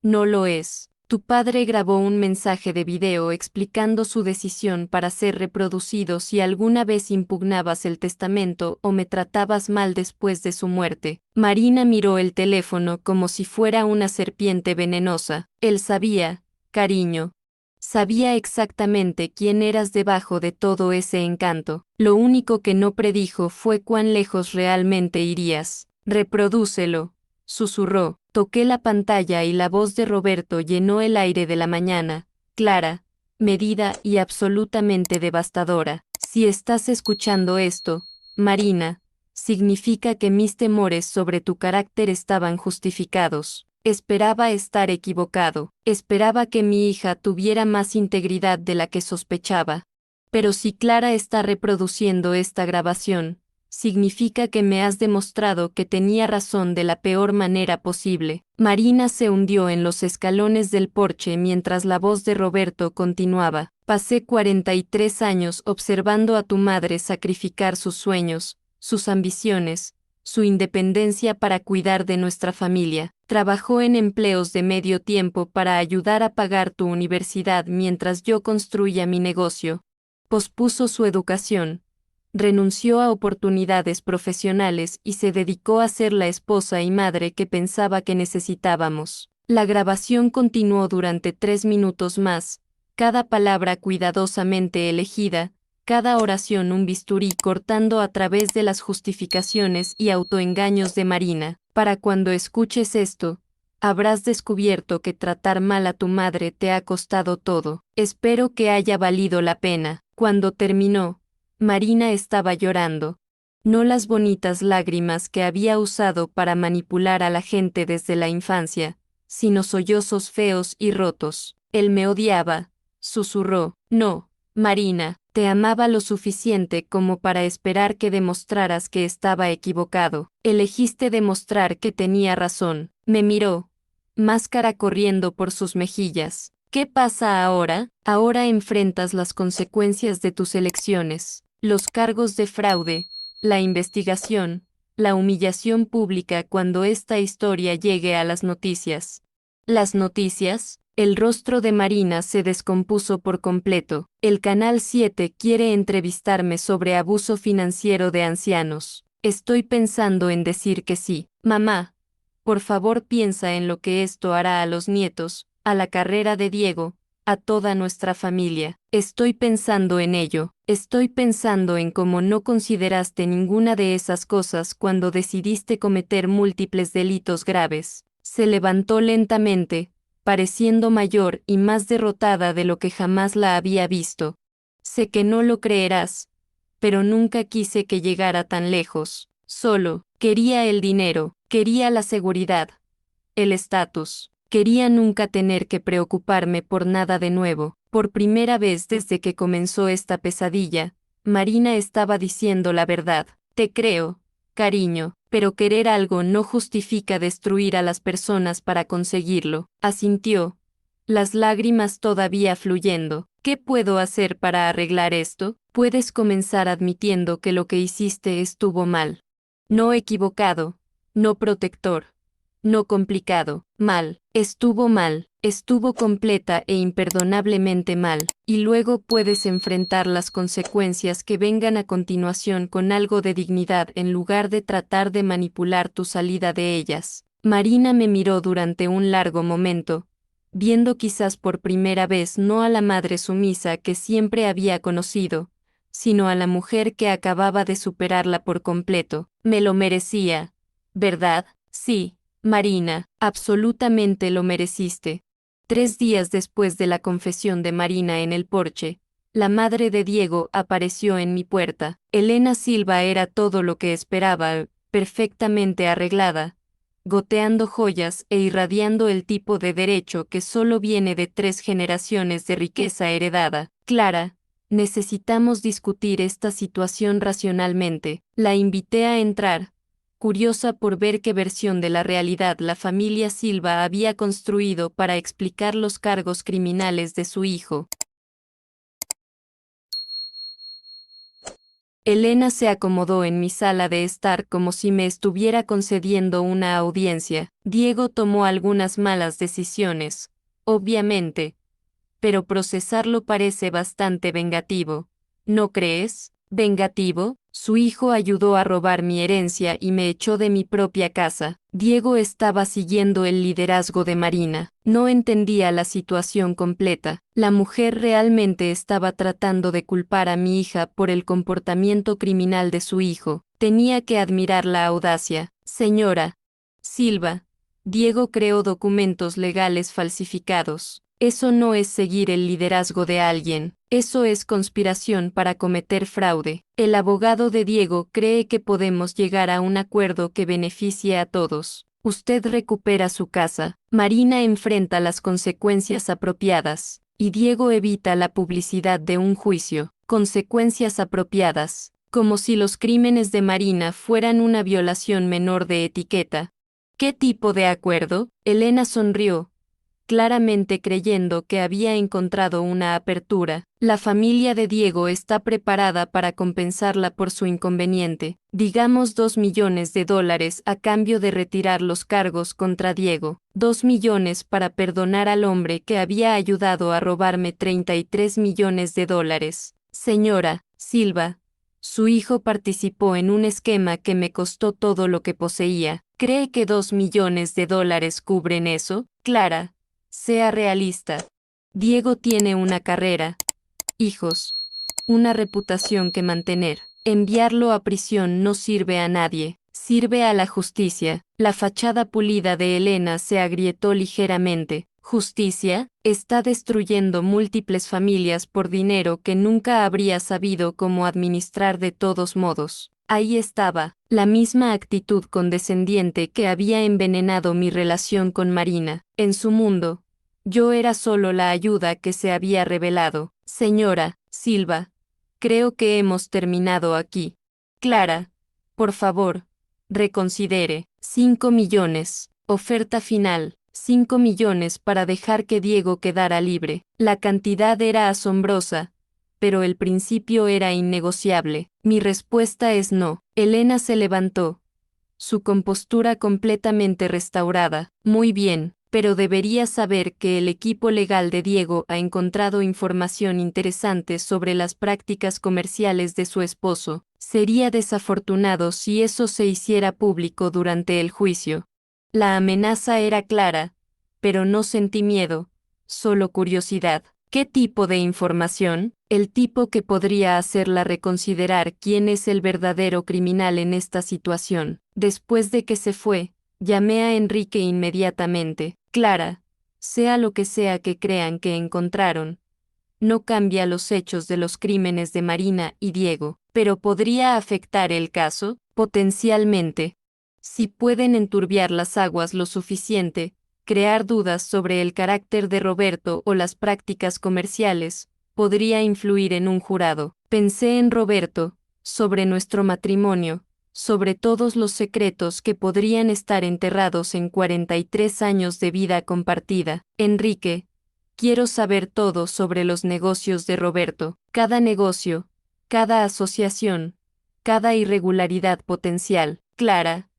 no lo es. Tu padre grabó un mensaje de video explicando su decisión para ser reproducido si alguna vez impugnabas el testamento o me tratabas mal después de su muerte. Marina miró el teléfono como si fuera una serpiente venenosa. Él sabía, cariño. Sabía exactamente quién eras debajo de todo ese encanto. Lo único que no predijo fue cuán lejos realmente irías. Reprodúcelo, susurró. Toqué la pantalla y la voz de Roberto llenó el aire de la mañana, clara, medida y absolutamente devastadora. Si estás escuchando esto, Marina, significa que mis temores sobre tu carácter estaban justificados. Esperaba estar equivocado, esperaba que mi hija tuviera más integridad de la que sospechaba. Pero si Clara está reproduciendo esta grabación, significa que me has demostrado que tenía razón de la peor manera posible. Marina se hundió en los escalones del porche mientras la voz de Roberto continuaba. Pasé 43 años observando a tu madre sacrificar sus sueños, sus ambiciones, su independencia para cuidar de nuestra familia. Trabajó en empleos de medio tiempo para ayudar a pagar tu universidad mientras yo construía mi negocio. Pospuso su educación. Renunció a oportunidades profesionales y se dedicó a ser la esposa y madre que pensaba que necesitábamos. La grabación continuó durante 3 minutos más, cada palabra cuidadosamente elegida, cada oración un bisturí cortando a través de las justificaciones y autoengaños de Marina. Para cuando escuches esto, habrás descubierto que tratar mal a tu madre te ha costado todo. Espero que haya valido la pena. Cuando terminó, Marina estaba llorando. No las bonitas lágrimas que había usado para manipular a la gente desde la infancia, sino sollozos feos y rotos. Él me odiaba, susurró. No, Marina, te amaba lo suficiente como para esperar que demostraras que estaba equivocado. Elegiste demostrar que tenía razón. Me miró, máscara corriendo por sus mejillas. ¿Qué pasa ahora? Ahora enfrentas las consecuencias de tus elecciones, los cargos de fraude, la investigación, la humillación pública cuando esta historia llegue a las noticias. ¿Las noticias? El rostro de Marina se descompuso por completo. El Canal 7 quiere entrevistarme sobre abuso financiero de ancianos. Estoy pensando en decir que sí. Mamá, por favor piensa en lo que esto hará a los nietos, a la carrera de Diego, a toda nuestra familia. Estoy pensando en ello. Estoy pensando en cómo no consideraste ninguna de esas cosas cuando decidiste cometer múltiples delitos graves. Se levantó lentamente, pareciendo mayor y más derrotada de lo que jamás la había visto. Sé que no lo creerás, pero nunca quise que llegara tan lejos. Solo, quería el dinero, quería la seguridad, el estatus. Quería nunca tener que preocuparme por nada de nuevo. Por primera vez desde que comenzó esta pesadilla, Marina estaba diciendo la verdad. Te creo, cariño, pero querer algo no justifica destruir a las personas para conseguirlo. Asintió, las lágrimas todavía fluyendo. ¿Qué puedo hacer para arreglar esto? Puedes comenzar admitiendo que lo que hiciste estuvo mal. No equivocado, no protector. no complicado. Mal, estuvo completa e imperdonablemente mal, y luego puedes enfrentar las consecuencias que vengan a continuación con algo de dignidad en lugar de tratar de manipular tu salida de ellas. Marina me miró durante un largo momento, viendo quizás por primera vez no a la madre sumisa que siempre había conocido, sino a la mujer que acababa de superarla por completo. Me lo merecía, ¿verdad? Sí, Marina, absolutamente lo mereciste. 3 días después de la confesión de Marina en el porche, la madre de Diego apareció en mi puerta. Elena Silva era todo lo que esperaba, perfectamente arreglada, goteando joyas e irradiando el tipo de derecho que solo viene de 3 generaciones de riqueza heredada. Clara, necesitamos discutir esta situación racionalmente. La invité a entrar, curiosa por ver qué versión de la realidad la familia Silva había construido para explicar los cargos criminales de su hijo. Elena se acomodó en mi sala de estar como si me estuviera concediendo una audiencia. Diego tomó algunas malas decisiones, obviamente, pero procesarlo parece bastante vengativo. ¿No crees? ¿Vengativo? Su hijo ayudó a robar mi herencia y me echó de mi propia casa. Diego estaba siguiendo el liderazgo de Marina. No entendía la situación completa. La mujer realmente estaba tratando de culpar a mi hija por el comportamiento criminal de su hijo. Tenía que admirar la audacia. Señora Silva, Diego creó documentos legales falsificados. Eso no es seguir el liderazgo de alguien, eso es conspiración para cometer fraude. El abogado de Diego cree que podemos llegar a un acuerdo que beneficie a todos. Usted recupera su casa, Marina enfrenta las consecuencias apropiadas, y Diego evita la publicidad de un juicio. Consecuencias apropiadas, como si los crímenes de Marina fueran una violación menor de etiqueta. ¿Qué tipo de acuerdo? Elena sonrió, claramente creyendo que había encontrado una apertura. La familia de Diego está preparada para compensarla por su inconveniente. Digamos $2 millones a cambio de retirar los cargos contra Diego. 2 millones para perdonar al hombre que había ayudado a robarme $33 millones. Señora Silva, su hijo participó en un esquema que me costó todo lo que poseía. ¿Cree que $2 millones cubren eso? Clara, sea realista. Diego tiene una carrera, hijos, una reputación que mantener. Enviarlo a prisión no sirve a nadie, sirve a la justicia. La fachada pulida de Elena se agrietó ligeramente. Justicia, está destruyendo múltiples familias por dinero que nunca habría sabido cómo administrar de todos modos. Ahí estaba, la misma actitud condescendiente que había envenenado mi relación con Marina. En su mundo, yo era solo la ayuda que se había revelado. Señora Silva, creo que hemos terminado aquí. Clara, por favor, reconsidere. 5 millones. Oferta final. 5 millones para dejar que Diego quedara libre. La cantidad era asombrosa, pero el principio era innegociable. Mi respuesta es no. Elena se levantó, su compostura completamente restaurada. Muy bien, pero debería saber que el equipo legal de Diego ha encontrado información interesante sobre las prácticas comerciales de su esposo. Sería desafortunado si eso se hiciera público durante el juicio. La amenaza era clara, pero no sentí miedo, solo curiosidad. ¿Qué tipo de información? El tipo que podría hacerla reconsiderar quién es el verdadero criminal en esta situación. Después de que se fue, llamé a Enrique inmediatamente. Clara, sea lo que sea que crean que encontraron, no cambia los hechos de los crímenes de Marina y Diego, pero podría afectar el caso, potencialmente. Si pueden enturbiar las aguas lo suficiente, crear dudas sobre el carácter de Roberto o las prácticas comerciales, podría influir en un jurado. Pensé en Roberto, sobre nuestro matrimonio, sobre todos los secretos que podrían estar enterrados en 43 años de vida compartida. Enrique, quiero saber todo sobre los negocios de Roberto, cada negocio, cada asociación, cada irregularidad potencial. Clara,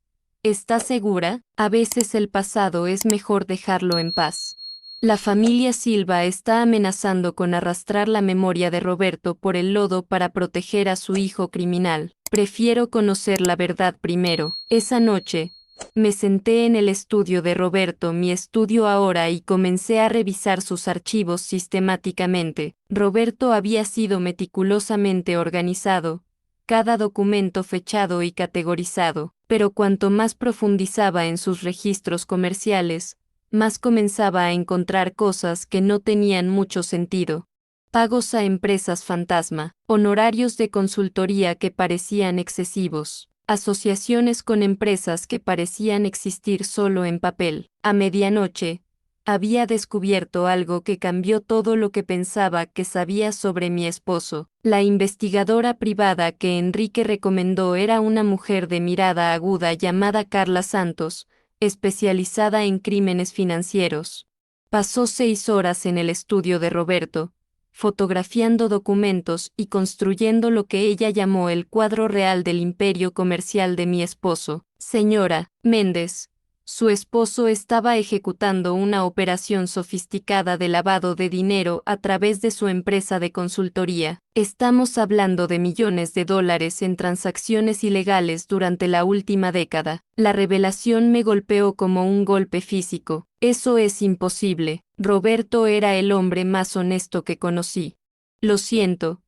¿Está segura? A veces el pasado es mejor dejarlo en paz. La familia Silva está amenazando con arrastrar la memoria de Roberto por el lodo para proteger a su hijo criminal. Prefiero conocer la verdad primero. Esa noche, me senté en el estudio de Roberto, mi estudio ahora, y comencé a revisar sus archivos sistemáticamente. Roberto había sido meticulosamente organizado, cada documento fechado y categorizado, pero cuanto más profundizaba en sus registros comerciales, más comenzaba a encontrar cosas que no tenían mucho sentido. Pagos a empresas fantasma, honorarios de consultoría que parecían excesivos, asociaciones con empresas que parecían existir solo en papel. A medianoche, había descubierto algo que cambió todo lo que pensaba que sabía sobre mi esposo. La investigadora privada que Enrique recomendó era una mujer de mirada aguda llamada Carla Santos, especializada en crímenes financieros. Pasó 6 horas en el estudio de Roberto, fotografiando documentos y construyendo lo que ella llamó el cuadro real del imperio comercial de mi esposo. Señora Méndez, su esposo estaba ejecutando una operación sofisticada de lavado de dinero a través de su empresa de consultoría. Estamos hablando de millones de dólares en transacciones ilegales durante la última década. La revelación me golpeó como un golpe físico. Eso es imposible. Roberto era el hombre más honesto que conocí. Lo siento,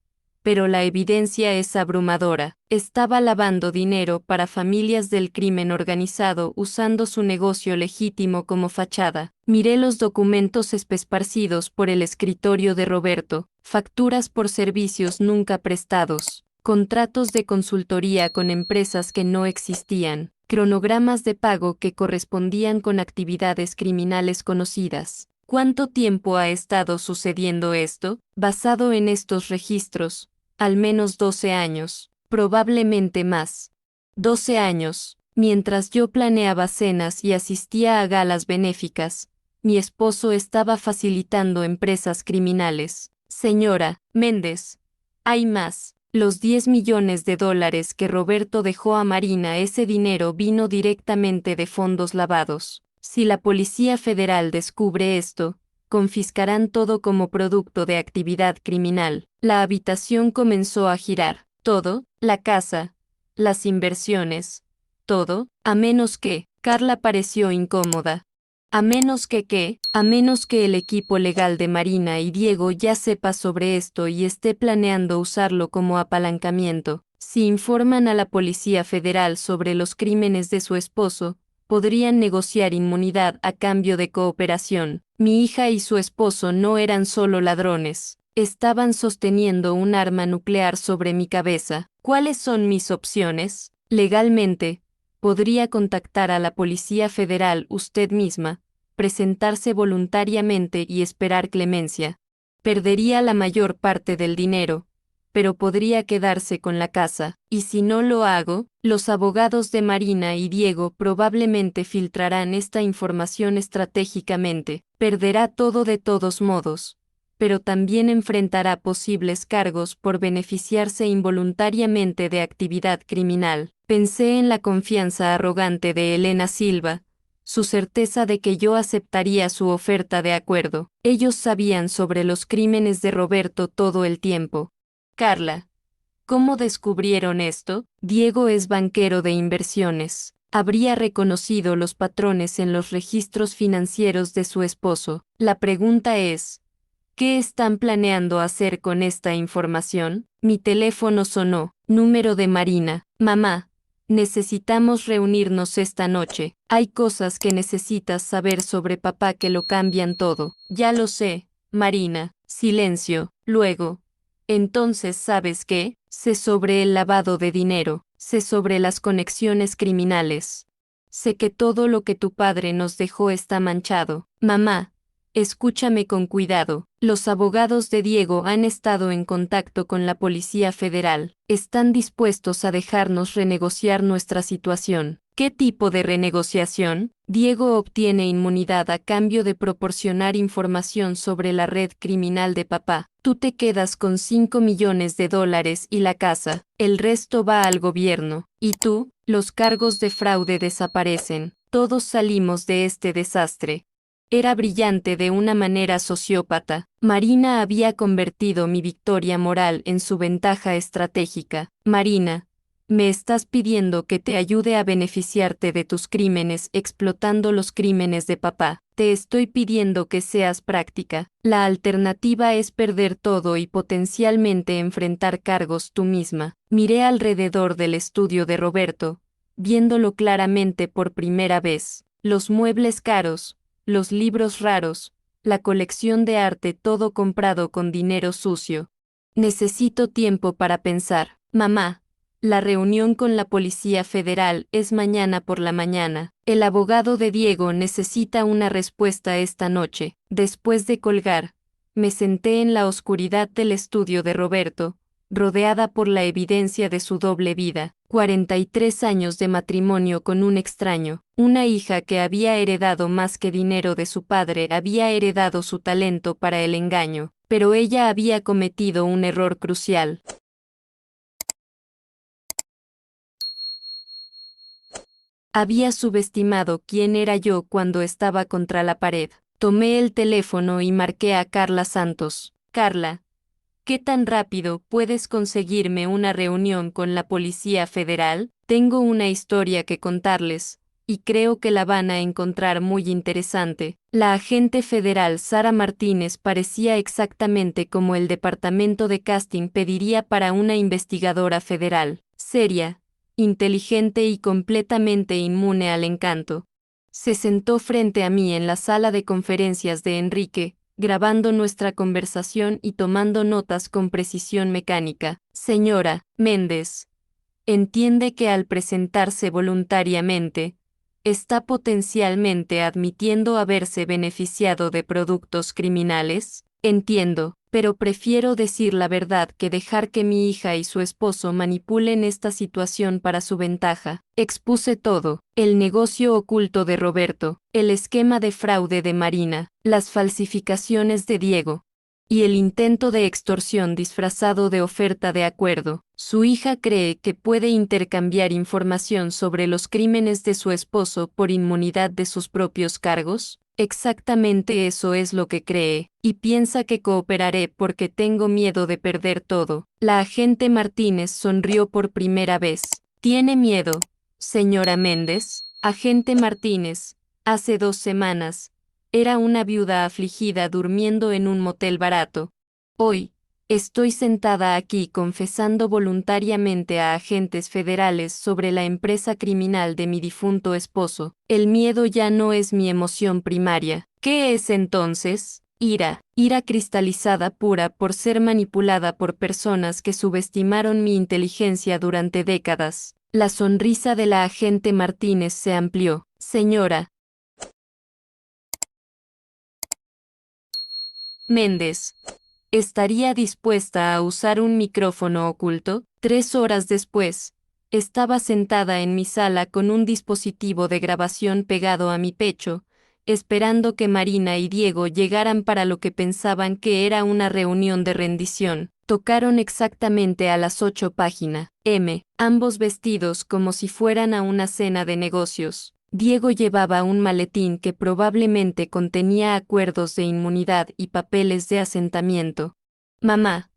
pero la evidencia es abrumadora. Estaba lavando dinero para familias del crimen organizado usando su negocio legítimo como fachada. Miré los documentos esparcidos por el escritorio de Roberto, facturas por servicios nunca prestados, contratos de consultoría con empresas que no existían, cronogramas de pago que correspondían con actividades criminales conocidas. ¿Cuánto tiempo ha estado sucediendo esto? Basado en estos registros, al menos 12 años, probablemente más. 12 años, mientras yo planeaba cenas y asistía a galas benéficas, mi esposo estaba facilitando empresas criminales. Señora Méndez, hay más. Los 10 millones de dólares que Roberto dejó a Marina, ese dinero vino directamente de fondos lavados. Si la Policía Federal descubre esto, confiscarán todo como producto de actividad criminal. La habitación comenzó a girar. Todo, la casa, las inversiones, todo, a menos que, Carla pareció incómoda. A menos que el equipo legal de Marina y Diego ya sepa sobre esto y esté planeando usarlo como apalancamiento. Si informan a la Policía Federal sobre los crímenes de su esposo, podrían negociar inmunidad a cambio de cooperación. Mi hija y su esposo no eran solo ladrones, estaban sosteniendo un arma nuclear sobre mi cabeza. ¿Cuáles son mis opciones? Legalmente, podría contactar a la Policía Federal usted misma, presentarse voluntariamente y esperar clemencia. Perdería la mayor parte del dinero, pero podría quedarse con la casa. Y si no lo hago, los abogados de Marina y Diego probablemente filtrarán esta información estratégicamente. Perderá todo de todos modos, pero también enfrentará posibles cargos por beneficiarse involuntariamente de actividad criminal. Pensé en la confianza arrogante de Elena Silva, su certeza de que yo aceptaría su oferta de acuerdo. Ellos sabían sobre los crímenes de Roberto todo el tiempo. Carla, ¿cómo descubrieron esto? Diego es banquero de inversiones. Habría reconocido los patrones en los registros financieros de su esposo. La pregunta es, ¿qué están planeando hacer con esta información? Mi teléfono sonó. Número de Marina. Mamá, necesitamos reunirnos esta noche. Hay cosas que necesitas saber sobre papá que lo cambian todo. Ya lo sé, Marina. Silencio. Luego. Entonces, ¿sabes qué? Sé sobre el lavado de dinero. Sé sobre las conexiones criminales. Sé que todo lo que tu padre nos dejó está manchado. Mamá, escúchame con cuidado. Los abogados de Diego han estado en contacto con la Policía Federal. Están dispuestos a dejarnos renegociar nuestra situación. ¿Qué tipo de renegociación? Diego obtiene inmunidad a cambio de proporcionar información sobre la red criminal de papá. Tú te quedas con $5 millones y la casa, el resto va al gobierno. Y tú, los cargos de fraude desaparecen. Todos salimos de este desastre. Era brillante de una manera sociópata. Marina había convertido mi victoria moral en su ventaja estratégica. Marina, me estás pidiendo que te ayude a beneficiarte de tus crímenes explotando los crímenes de papá. Te estoy pidiendo que seas práctica. La alternativa es perder todo y potencialmente enfrentar cargos tú misma. Miré alrededor del estudio de Roberto, viéndolo claramente por primera vez. Los muebles caros, los libros raros, la colección de arte, todo comprado con dinero sucio. Necesito tiempo para pensar. Mamá, la reunión con la Policía Federal es mañana por la mañana. El abogado de Diego necesita una respuesta esta noche. Después de colgar, me senté en la oscuridad del estudio de Roberto, rodeada por la evidencia de su doble vida. 43 años de matrimonio con un extraño, una hija que había heredado más que dinero de su padre, había heredado su talento para el engaño, pero ella había cometido un error crucial. Había subestimado quién era yo cuando estaba contra la pared. Tomé el teléfono y marqué a Carla Santos. Carla, ¿qué tan rápido puedes conseguirme una reunión con la Policía Federal? Tengo una historia que contarles, y creo que la van a encontrar muy interesante. La agente federal Sara Martínez parecía exactamente como el departamento de casting pediría para una investigadora federal, seria, inteligente y completamente inmune al encanto. Se sentó frente a mí en la sala de conferencias de Enrique, grabando nuestra conversación y tomando notas con precisión mecánica. Señora Méndez, entiende que al presentarse voluntariamente, está potencialmente admitiendo haberse beneficiado de productos criminales. Entiendo, pero prefiero decir la verdad que dejar que mi hija y su esposo manipulen esta situación para su ventaja. Expuse todo, el negocio oculto de Roberto, el esquema de fraude de Marina, las falsificaciones de Diego, y el intento de extorsión disfrazado de oferta de acuerdo. Su hija cree que puede intercambiar información sobre los crímenes de su esposo por inmunidad de sus propios cargos. Exactamente eso es lo que cree, y piensa que cooperaré porque tengo miedo de perder todo. La agente Martínez sonrió por primera vez. ¿Tiene miedo, señora Méndez? Agente Martínez, hace 2 semanas, era una viuda afligida durmiendo en un motel barato. Hoy, estoy sentada aquí confesando voluntariamente a agentes federales sobre la empresa criminal de mi difunto esposo. El miedo ya no es mi emoción primaria. ¿Qué es entonces? Ira. Ira cristalizada pura por ser manipulada por personas que subestimaron mi inteligencia durante décadas. La sonrisa de la agente Martínez se amplió. Señora Méndez, ¿estaría dispuesta a usar un micrófono oculto? 3 horas después, estaba sentada en mi sala con un dispositivo de grabación pegado a mi pecho, esperando que Marina y Diego llegaran para lo que pensaban que era una reunión de rendición. Tocaron exactamente a las 8 página M, ambos vestidos como si fueran a una cena de negocios. Diego llevaba un maletín que probablemente contenía acuerdos de inmunidad y papeles de asentamiento. Mamá,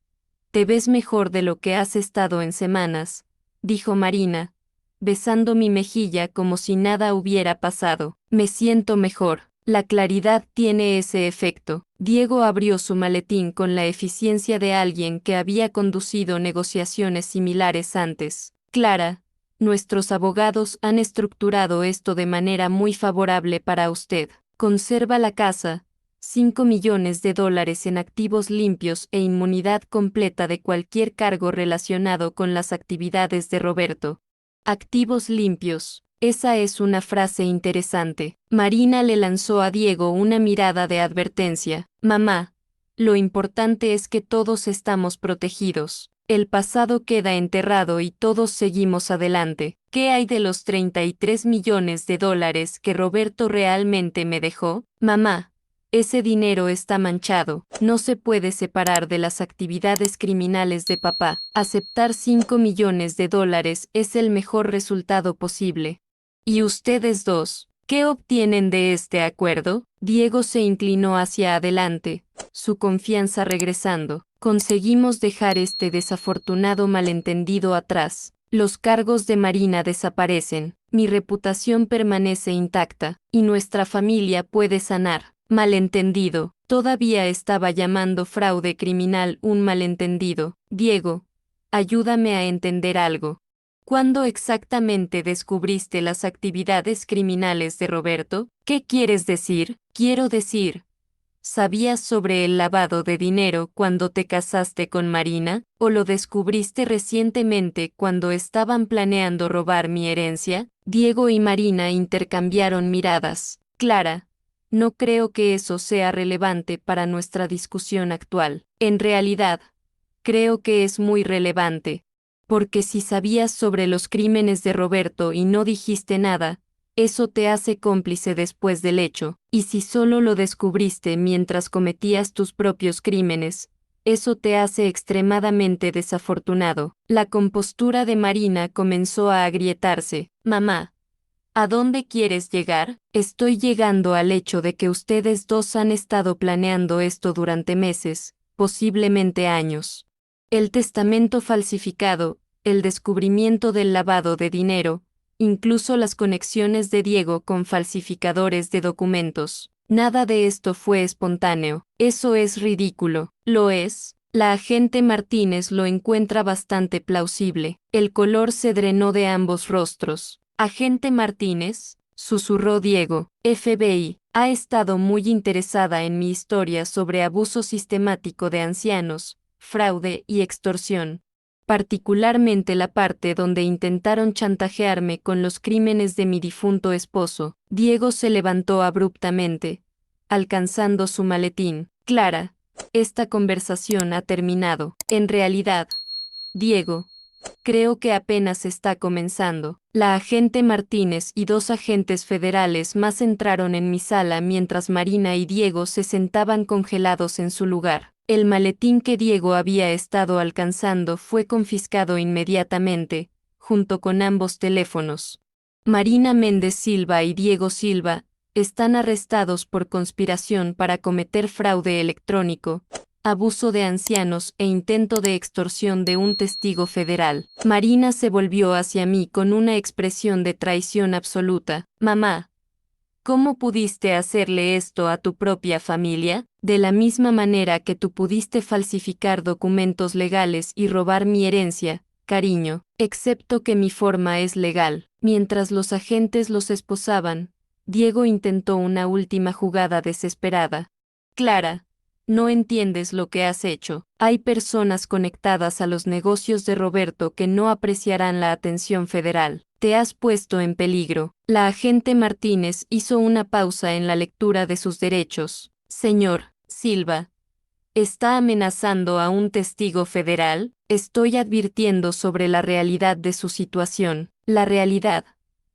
te ves mejor de lo que has estado en semanas, dijo Marina, besando mi mejilla como si nada hubiera pasado. Me siento mejor. La claridad tiene ese efecto. Diego abrió su maletín con la eficiencia de alguien que había conducido negociaciones similares antes. Clara, nuestros abogados han estructurado esto de manera muy favorable para usted. Conserva la casa, $5 millones en activos limpios e inmunidad completa de cualquier cargo relacionado con las actividades de Roberto. Activos limpios. Esa es una frase interesante. Marina le lanzó a Diego una mirada de advertencia. Mamá, lo importante es que todos estamos protegidos. El pasado queda enterrado y todos seguimos adelante. ¿Qué hay de los 33 millones de dólares que Roberto realmente me dejó? Mamá, ese dinero está manchado, no se puede separar de las actividades criminales de papá. Aceptar 5 millones de dólares es el mejor resultado posible. ¿Y ustedes dos, qué obtienen de este acuerdo? Diego se inclinó hacia adelante, su confianza regresando. Conseguimos dejar este desafortunado malentendido atrás. Los cargos de Marina desaparecen, mi reputación permanece intacta, y nuestra familia puede sanar. Malentendido. Todavía estaba llamando fraude criminal un malentendido. Diego, ayúdame a entender algo. ¿Cuándo exactamente descubriste las actividades criminales de Roberto? ¿Qué quieres decir? Quiero decir, ¿sabías sobre el lavado de dinero cuando te casaste con Marina? ¿O lo descubriste recientemente cuando estaban planeando robar mi herencia? Diego y Marina intercambiaron miradas. Clara, no creo que eso sea relevante para nuestra discusión actual. En realidad, creo que es muy relevante. Porque si sabías sobre los crímenes de Roberto y no dijiste nada, eso te hace cómplice después del hecho, y si solo lo descubriste mientras cometías tus propios crímenes, eso te hace extremadamente desafortunado. La compostura de Marina comenzó a agrietarse. Mamá, ¿a dónde quieres llegar? Estoy llegando al hecho de que ustedes dos han estado planeando esto durante meses, posiblemente años. El testamento falsificado, el descubrimiento del lavado de dinero, incluso las conexiones de Diego con falsificadores de documentos. Nada de esto fue espontáneo. Eso es ridículo. ¿Lo es? La agente Martínez lo encuentra bastante plausible. El color se drenó de ambos rostros. Agente Martínez, susurró Diego, FBI, ha estado muy interesada en mi historia sobre abuso sistemático de ancianos, fraude y extorsión. Particularmente la parte donde intentaron chantajearme con los crímenes de mi difunto esposo. Diego se levantó abruptamente, alcanzando su maletín. Clara, esta conversación ha terminado. En realidad, Diego, creo que apenas está comenzando. La agente Martínez y dos agentes federales más entraron en mi sala mientras Marina y Diego se sentaban congelados en su lugar. El maletín que Diego había estado alcanzando fue confiscado inmediatamente, junto con ambos teléfonos. Marina Méndez Silva y Diego Silva están arrestados por conspiración para cometer fraude electrónico, abuso de ancianos e intento de extorsión de un testigo federal. Marina se volvió hacia mí con una expresión de traición absoluta. Mamá, ¿cómo pudiste hacerle esto a tu propia familia? De la misma manera que tú pudiste falsificar documentos legales y robar mi herencia, cariño, excepto que mi forma es legal. Mientras los agentes los esposaban, Diego intentó una última jugada desesperada. Clara, no entiendes lo que has hecho. Hay personas conectadas a los negocios de Roberto que no apreciarán la atención federal. Te has puesto en peligro. La agente Martínez hizo una pausa en la lectura de sus derechos. Señor Silva, ¿está amenazando a un testigo federal? Estoy advirtiendo sobre la realidad de su situación. La realidad,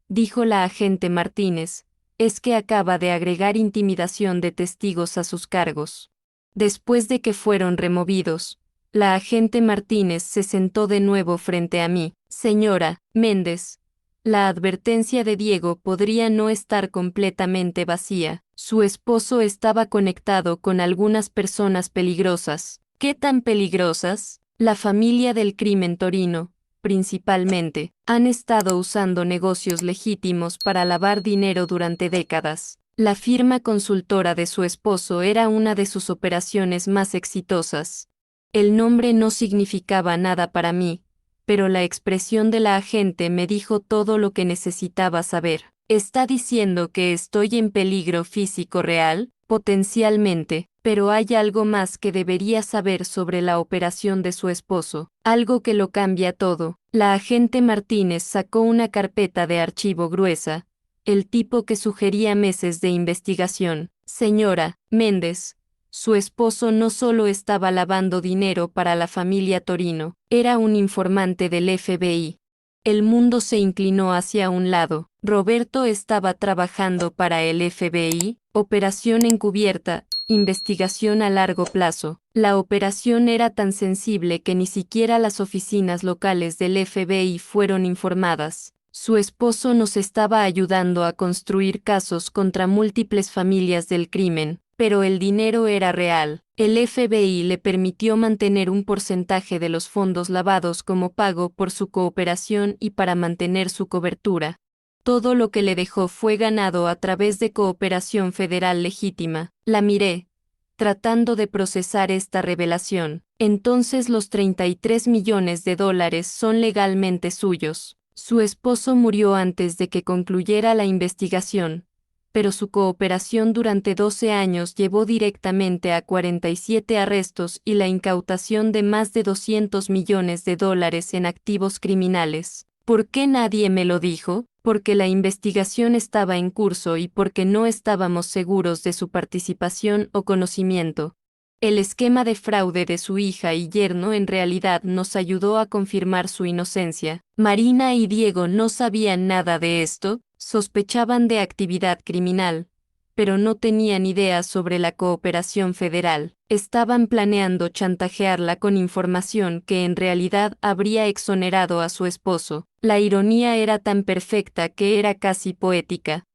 dijo la agente Martínez, es que acaba de agregar intimidación de testigos a sus cargos. Después de que fueron removidos, la agente Martínez se sentó de nuevo frente a mí. Señora Méndez, la advertencia de Diego podría no estar completamente vacía. Su esposo estaba conectado con algunas personas peligrosas. ¿Qué tan peligrosas? La familia del crimen torino, principalmente, han estado usando negocios legítimos para lavar dinero durante décadas. La firma consultora de su esposo era una de sus operaciones más exitosas. El nombre no significaba nada para mí, pero la expresión de la agente me dijo todo lo que necesitaba saber. ¿Está diciendo que estoy en peligro físico real? Potencialmente, pero hay algo más que debería saber sobre la operación de su esposo, algo que lo cambia todo. La agente Martínez sacó una carpeta de archivo gruesa, el tipo que sugería meses de investigación. Señora Méndez, su esposo no solo estaba lavando dinero para la familia Torino, era un informante del FBI. El mundo se inclinó hacia un lado. Roberto estaba trabajando para el FBI, operación encubierta, investigación a largo plazo. La operación era tan sensible que ni siquiera las oficinas locales del FBI fueron informadas. Su esposo nos estaba ayudando a construir casos contra múltiples familias del crimen, pero el dinero era real. El FBI le permitió mantener un porcentaje de los fondos lavados como pago por su cooperación y para mantener su cobertura. Todo lo que le dejó fue ganado a través de cooperación federal legítima. La miré, tratando de procesar esta revelación. Entonces los 33 millones de dólares son legalmente suyos. Su esposo murió antes de que concluyera la investigación, pero su cooperación durante 12 años llevó directamente a 47 arrestos y la incautación de más de 200 millones de dólares en activos criminales. ¿Por qué nadie me lo dijo? Porque la investigación estaba en curso y porque no estábamos seguros de su participación o conocimiento. El esquema de fraude de su hija y yerno en realidad nos ayudó a confirmar su inocencia. Marina y Diego no sabían nada de esto, sospechaban de actividad criminal, pero no tenían idea sobre la cooperación federal. Estaban planeando chantajearla con información que en realidad habría exonerado a su esposo. La ironía era tan perfecta que era casi poética.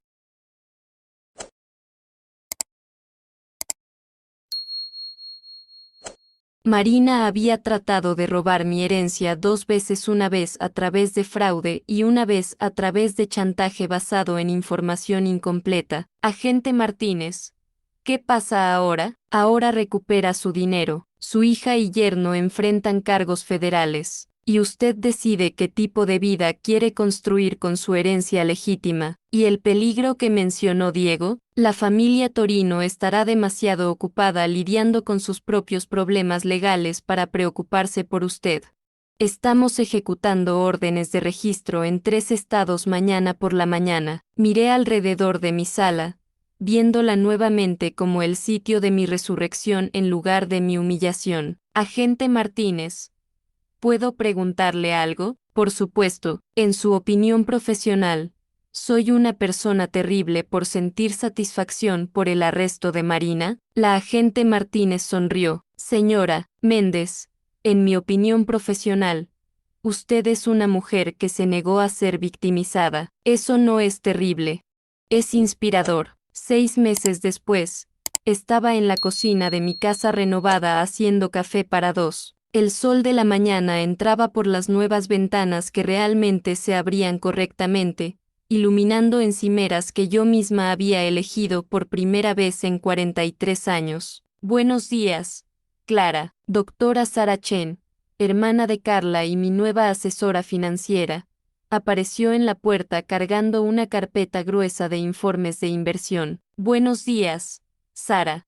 Marina había tratado de robar mi herencia 2 veces, una vez a través de fraude y una vez a través de chantaje basado en información incompleta. Agente Martínez, ¿qué pasa ahora? Ahora recupera su dinero. Su hija y yerno enfrentan cargos federales. Y usted decide qué tipo de vida quiere construir con su herencia legítima. ¿Y el peligro que mencionó Diego? La familia Torino estará demasiado ocupada lidiando con sus propios problemas legales para preocuparse por usted. Estamos ejecutando órdenes de registro en 3 estados mañana por la mañana. Miré alrededor de mi sala, viéndola nuevamente como el sitio de mi resurrección en lugar de mi humillación. Agente Martínez, ¿puedo preguntarle algo? Por supuesto, en su opinión profesional, ¿soy una persona terrible por sentir satisfacción por el arresto de Marina? La agente Martínez sonrió. Señora Méndez, en mi opinión profesional, usted es una mujer que se negó a ser victimizada. Eso no es terrible. Es inspirador. 6 meses después, estaba en la cocina de mi casa renovada haciendo café para 2. El sol de la mañana entraba por las nuevas ventanas que realmente se abrían correctamente, iluminando encimeras que yo misma había elegido por primera vez en 43 años. Buenos días, Clara. Doctora Sara Chen, hermana de Carla y mi nueva asesora financiera, apareció en la puerta cargando una carpeta gruesa de informes de inversión. Buenos días, Sara.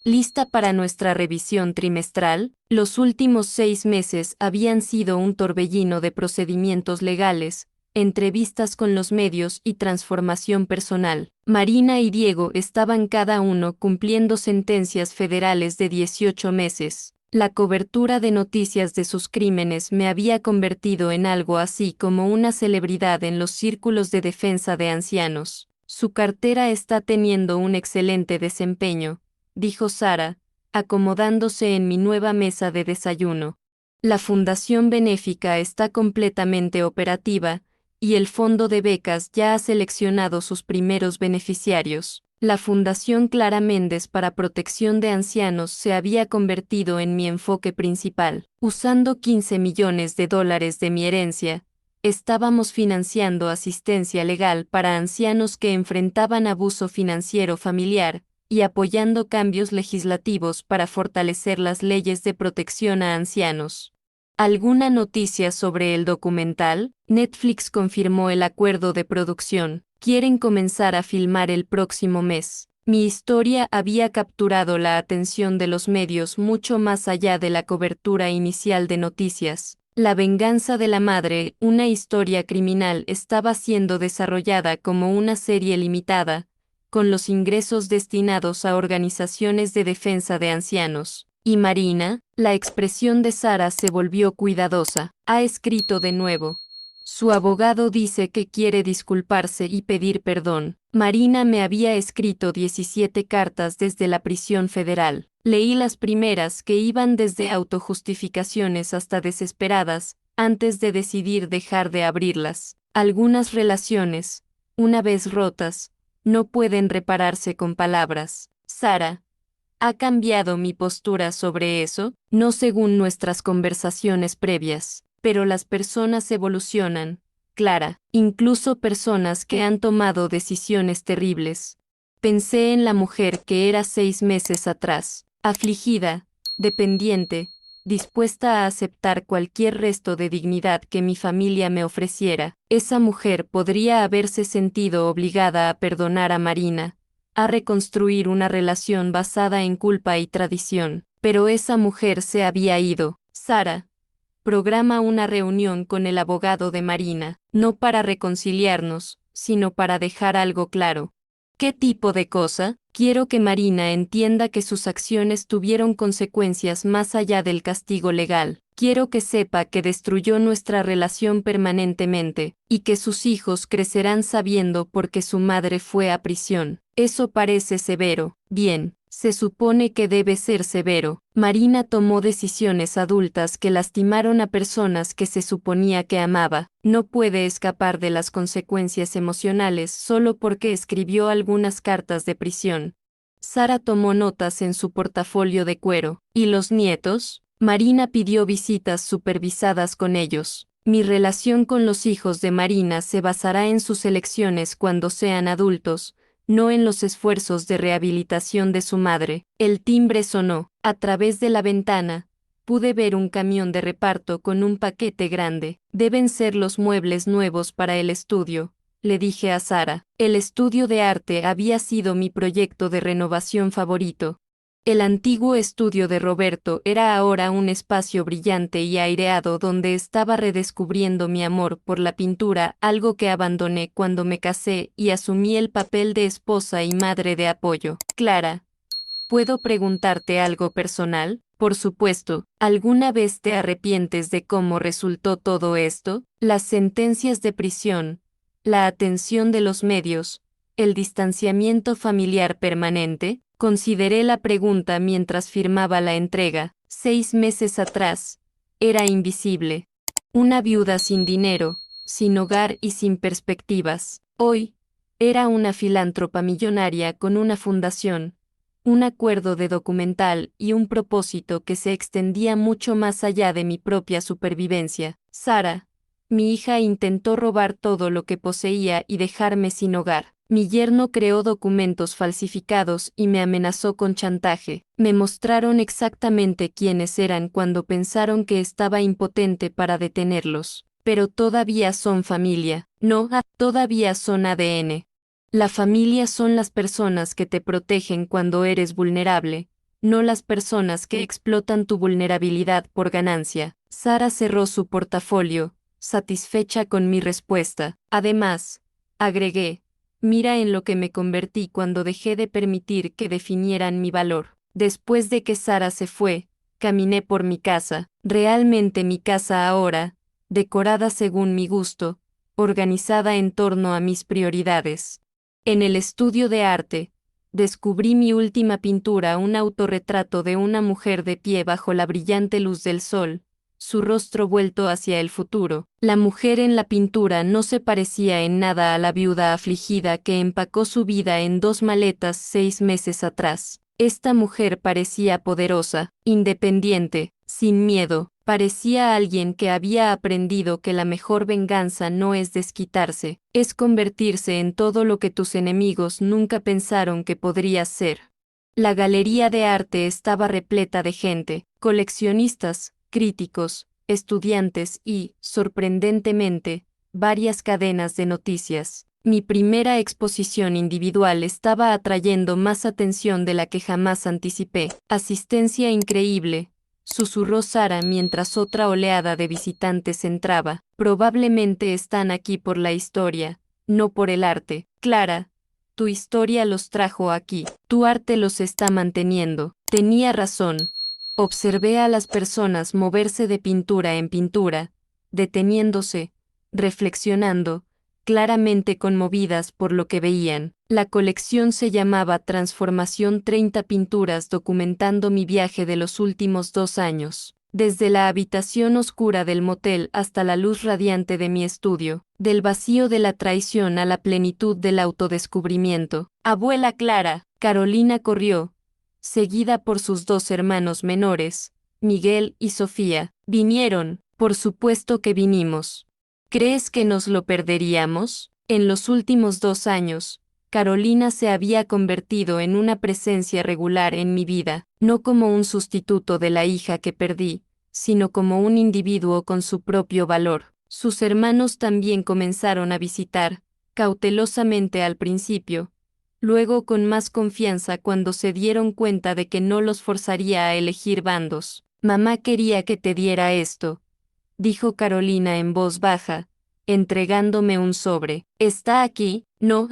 ¿Lista para nuestra revisión trimestral? Los últimos 6 meses habían sido un torbellino de procedimientos legales, entrevistas con los medios y transformación personal. Marina y Diego estaban cada uno cumpliendo sentencias federales de 18 meses. La cobertura de noticias de sus crímenes me había convertido en algo así como una celebridad en los círculos de defensa de ancianos. Su cartera está teniendo un excelente desempeño, dijo Sara, acomodándose en mi nueva mesa de desayuno. La fundación benéfica está completamente operativa, y el fondo de becas ya ha seleccionado sus primeros beneficiarios. La Fundación Clara Méndez para Protección de Ancianos se había convertido en mi enfoque principal. Usando 15 millones de dólares de mi herencia, estábamos financiando asistencia legal para ancianos que enfrentaban abuso financiero familiar, y apoyando cambios legislativos para fortalecer las leyes de protección a ancianos. ¿Alguna noticia sobre el documental? Netflix confirmó el acuerdo de producción. Quieren comenzar a filmar el próximo mes. Mi historia había capturado la atención de los medios mucho más allá de la cobertura inicial de noticias. La venganza de la madre, una historia criminal, estaba siendo desarrollada como una serie limitada, con los ingresos destinados a organizaciones de defensa de ancianos. ¿Y Marina? La expresión de Sara se volvió cuidadosa. Ha escrito de nuevo. Su abogado dice que quiere disculparse y pedir perdón. Marina me había escrito 17 cartas desde la prisión federal. Leí las primeras que iban desde autojustificaciones hasta desesperadas, antes de decidir dejar de abrirlas. Algunas relaciones, una vez rotas, no pueden repararse con palabras. Sara, ¿ha cambiado mi postura sobre eso? No según nuestras conversaciones previas, pero las personas evolucionan, Clara, incluso personas que han tomado decisiones terribles. Pensé en la mujer que era 6 meses atrás, afligida, dependiente, dispuesta a aceptar cualquier resto de dignidad que mi familia me ofreciera. Esa mujer podría haberse sentido obligada a perdonar a Marina, a reconstruir una relación basada en culpa y tradición, pero esa mujer se había ido. Sara, programa una reunión con el abogado de Marina, no para reconciliarnos, sino para dejar algo claro. ¿Qué tipo de cosa? Quiero que Marina entienda que sus acciones tuvieron consecuencias más allá del castigo legal. Quiero que sepa que destruyó nuestra relación permanentemente, y que sus hijos crecerán sabiendo por qué su madre fue a prisión. Eso parece severo. Bien, se supone que debe ser severo. Marina tomó decisiones adultas que lastimaron a personas que se suponía que amaba. No puede escapar de las consecuencias emocionales solo porque escribió algunas cartas de prisión. Sara tomó notas en su portafolio de cuero. ¿Y los nietos? Marina pidió visitas supervisadas con ellos. Mi relación con los hijos de Marina se basará en sus elecciones cuando sean adultos, no en los esfuerzos de rehabilitación de su madre. El timbre sonó. A través de la ventana, pude ver un camión de reparto con un paquete grande. Deben ser los muebles nuevos para el estudio, le dije a Sara. El estudio de arte había sido mi proyecto de renovación favorito. El antiguo estudio de Roberto era ahora un espacio brillante y aireado donde estaba redescubriendo mi amor por la pintura, algo que abandoné cuando me casé y asumí el papel de esposa y madre de apoyo. Clara, ¿puedo preguntarte algo personal? Por supuesto, ¿alguna vez te arrepientes de cómo resultó todo esto? Las sentencias de prisión, la atención de los medios, el distanciamiento familiar permanente. Consideré la pregunta mientras firmaba la entrega. 6 meses atrás, era invisible. Una viuda sin dinero, sin hogar y sin perspectivas. Hoy, era una filántropa millonaria con una fundación, un acuerdo de documental y un propósito que se extendía mucho más allá de mi propia supervivencia. Sara, mi hija, intentó robar todo lo que poseía y dejarme sin hogar. Mi yerno creó documentos falsificados y me amenazó con chantaje. Me mostraron exactamente quiénes eran cuando pensaron que estaba impotente para detenerlos. Pero todavía son familia. No, todavía son ADN. La familia son las personas que te protegen cuando eres vulnerable, no las personas que explotan tu vulnerabilidad por ganancia. Sara cerró su portafolio, satisfecha con mi respuesta. Además, agregué, mira en lo que me convertí cuando dejé de permitir que definieran mi valor. Después de que Sara se fue, caminé por mi casa, realmente mi casa ahora, decorada según mi gusto, organizada en torno a mis prioridades. En el estudio de arte, descubrí mi última pintura, un autorretrato de una mujer de pie bajo la brillante luz del sol, su rostro vuelto hacia el futuro. La mujer en la pintura no se parecía en nada a la viuda afligida que empacó su vida en 2 maletas 6 meses atrás. Esta mujer parecía poderosa, independiente, sin miedo. Parecía alguien que había aprendido que la mejor venganza no es desquitarse, es convertirse en todo lo que tus enemigos nunca pensaron que podrías ser. La galería de arte estaba repleta de gente, coleccionistas, críticos, estudiantes y, sorprendentemente, varias cadenas de noticias. Mi primera exposición individual estaba atrayendo más atención de la que jamás anticipé. Asistencia increíble, susurró Sara mientras otra oleada de visitantes entraba. Probablemente están aquí por la historia, no por el arte. Clara, tu historia los trajo aquí. Tu arte los está manteniendo. Tenía razón. Observé a las personas moverse de pintura en pintura, deteniéndose, reflexionando, claramente conmovidas por lo que veían. La colección se llamaba Transformación 30 pinturas documentando mi viaje de los últimos 2 años. Desde la habitación oscura del motel hasta la luz radiante de mi estudio, del vacío de la traición a la plenitud del autodescubrimiento. Abuela Clara, Carolina corrió, seguida por sus 2 hermanos menores, Miguel y Sofía. Vinieron, por supuesto que vinimos. ¿Crees que nos lo perderíamos? En los últimos 2 años, Carolina se había convertido en una presencia regular en mi vida, no como un sustituto de la hija que perdí, sino como un individuo con su propio valor. Sus hermanos también comenzaron a visitar, cautelosamente al principio, luego con más confianza cuando se dieron cuenta de que no los forzaría a elegir bandos. Mamá quería que te diera esto, dijo Carolina en voz baja, entregándome un sobre. Está aquí, ¿no?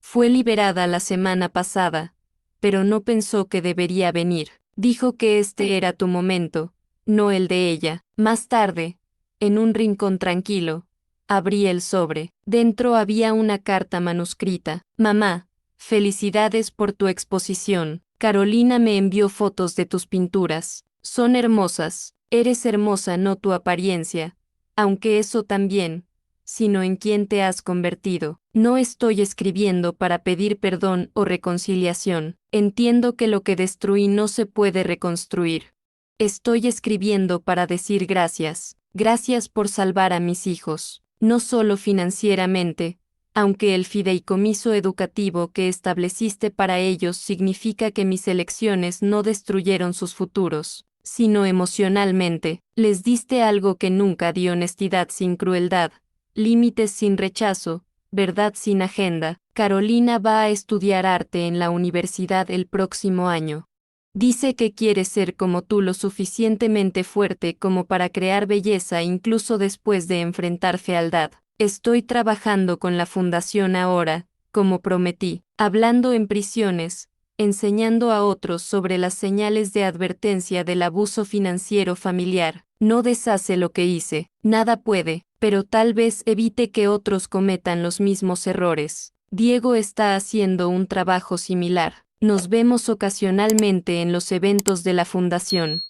Fue liberada la semana pasada, pero no pensó que debería venir. Dijo que este era tu momento, no el de ella. Más tarde, en un rincón tranquilo, abrí el sobre. Dentro había una carta manuscrita. Mamá, felicidades por tu exposición. Carolina me envió fotos de tus pinturas. Son hermosas. Eres hermosa, no tu apariencia, aunque eso también, sino en quién te has convertido. No estoy escribiendo para pedir perdón o reconciliación. Entiendo que lo que destruí no se puede reconstruir. Estoy escribiendo para decir gracias. Gracias por salvar a mis hijos, no solo financieramente, aunque el fideicomiso educativo que estableciste para ellos significa que mis elecciones no destruyeron sus futuros, sino emocionalmente. Les diste algo que nunca di: honestidad sin crueldad, límites sin rechazo, verdad sin agenda. Carolina va a estudiar arte en la universidad el próximo año. Dice que quiere ser como tú, lo suficientemente fuerte como para crear belleza incluso después de enfrentar fealdad. Estoy trabajando con la fundación ahora, como prometí, hablando en prisiones, enseñando a otros sobre las señales de advertencia del abuso financiero familiar. No deshace lo que hice, nada puede, pero tal vez evite que otros cometan los mismos errores. Diego está haciendo un trabajo similar. Nos vemos ocasionalmente en los eventos de la fundación.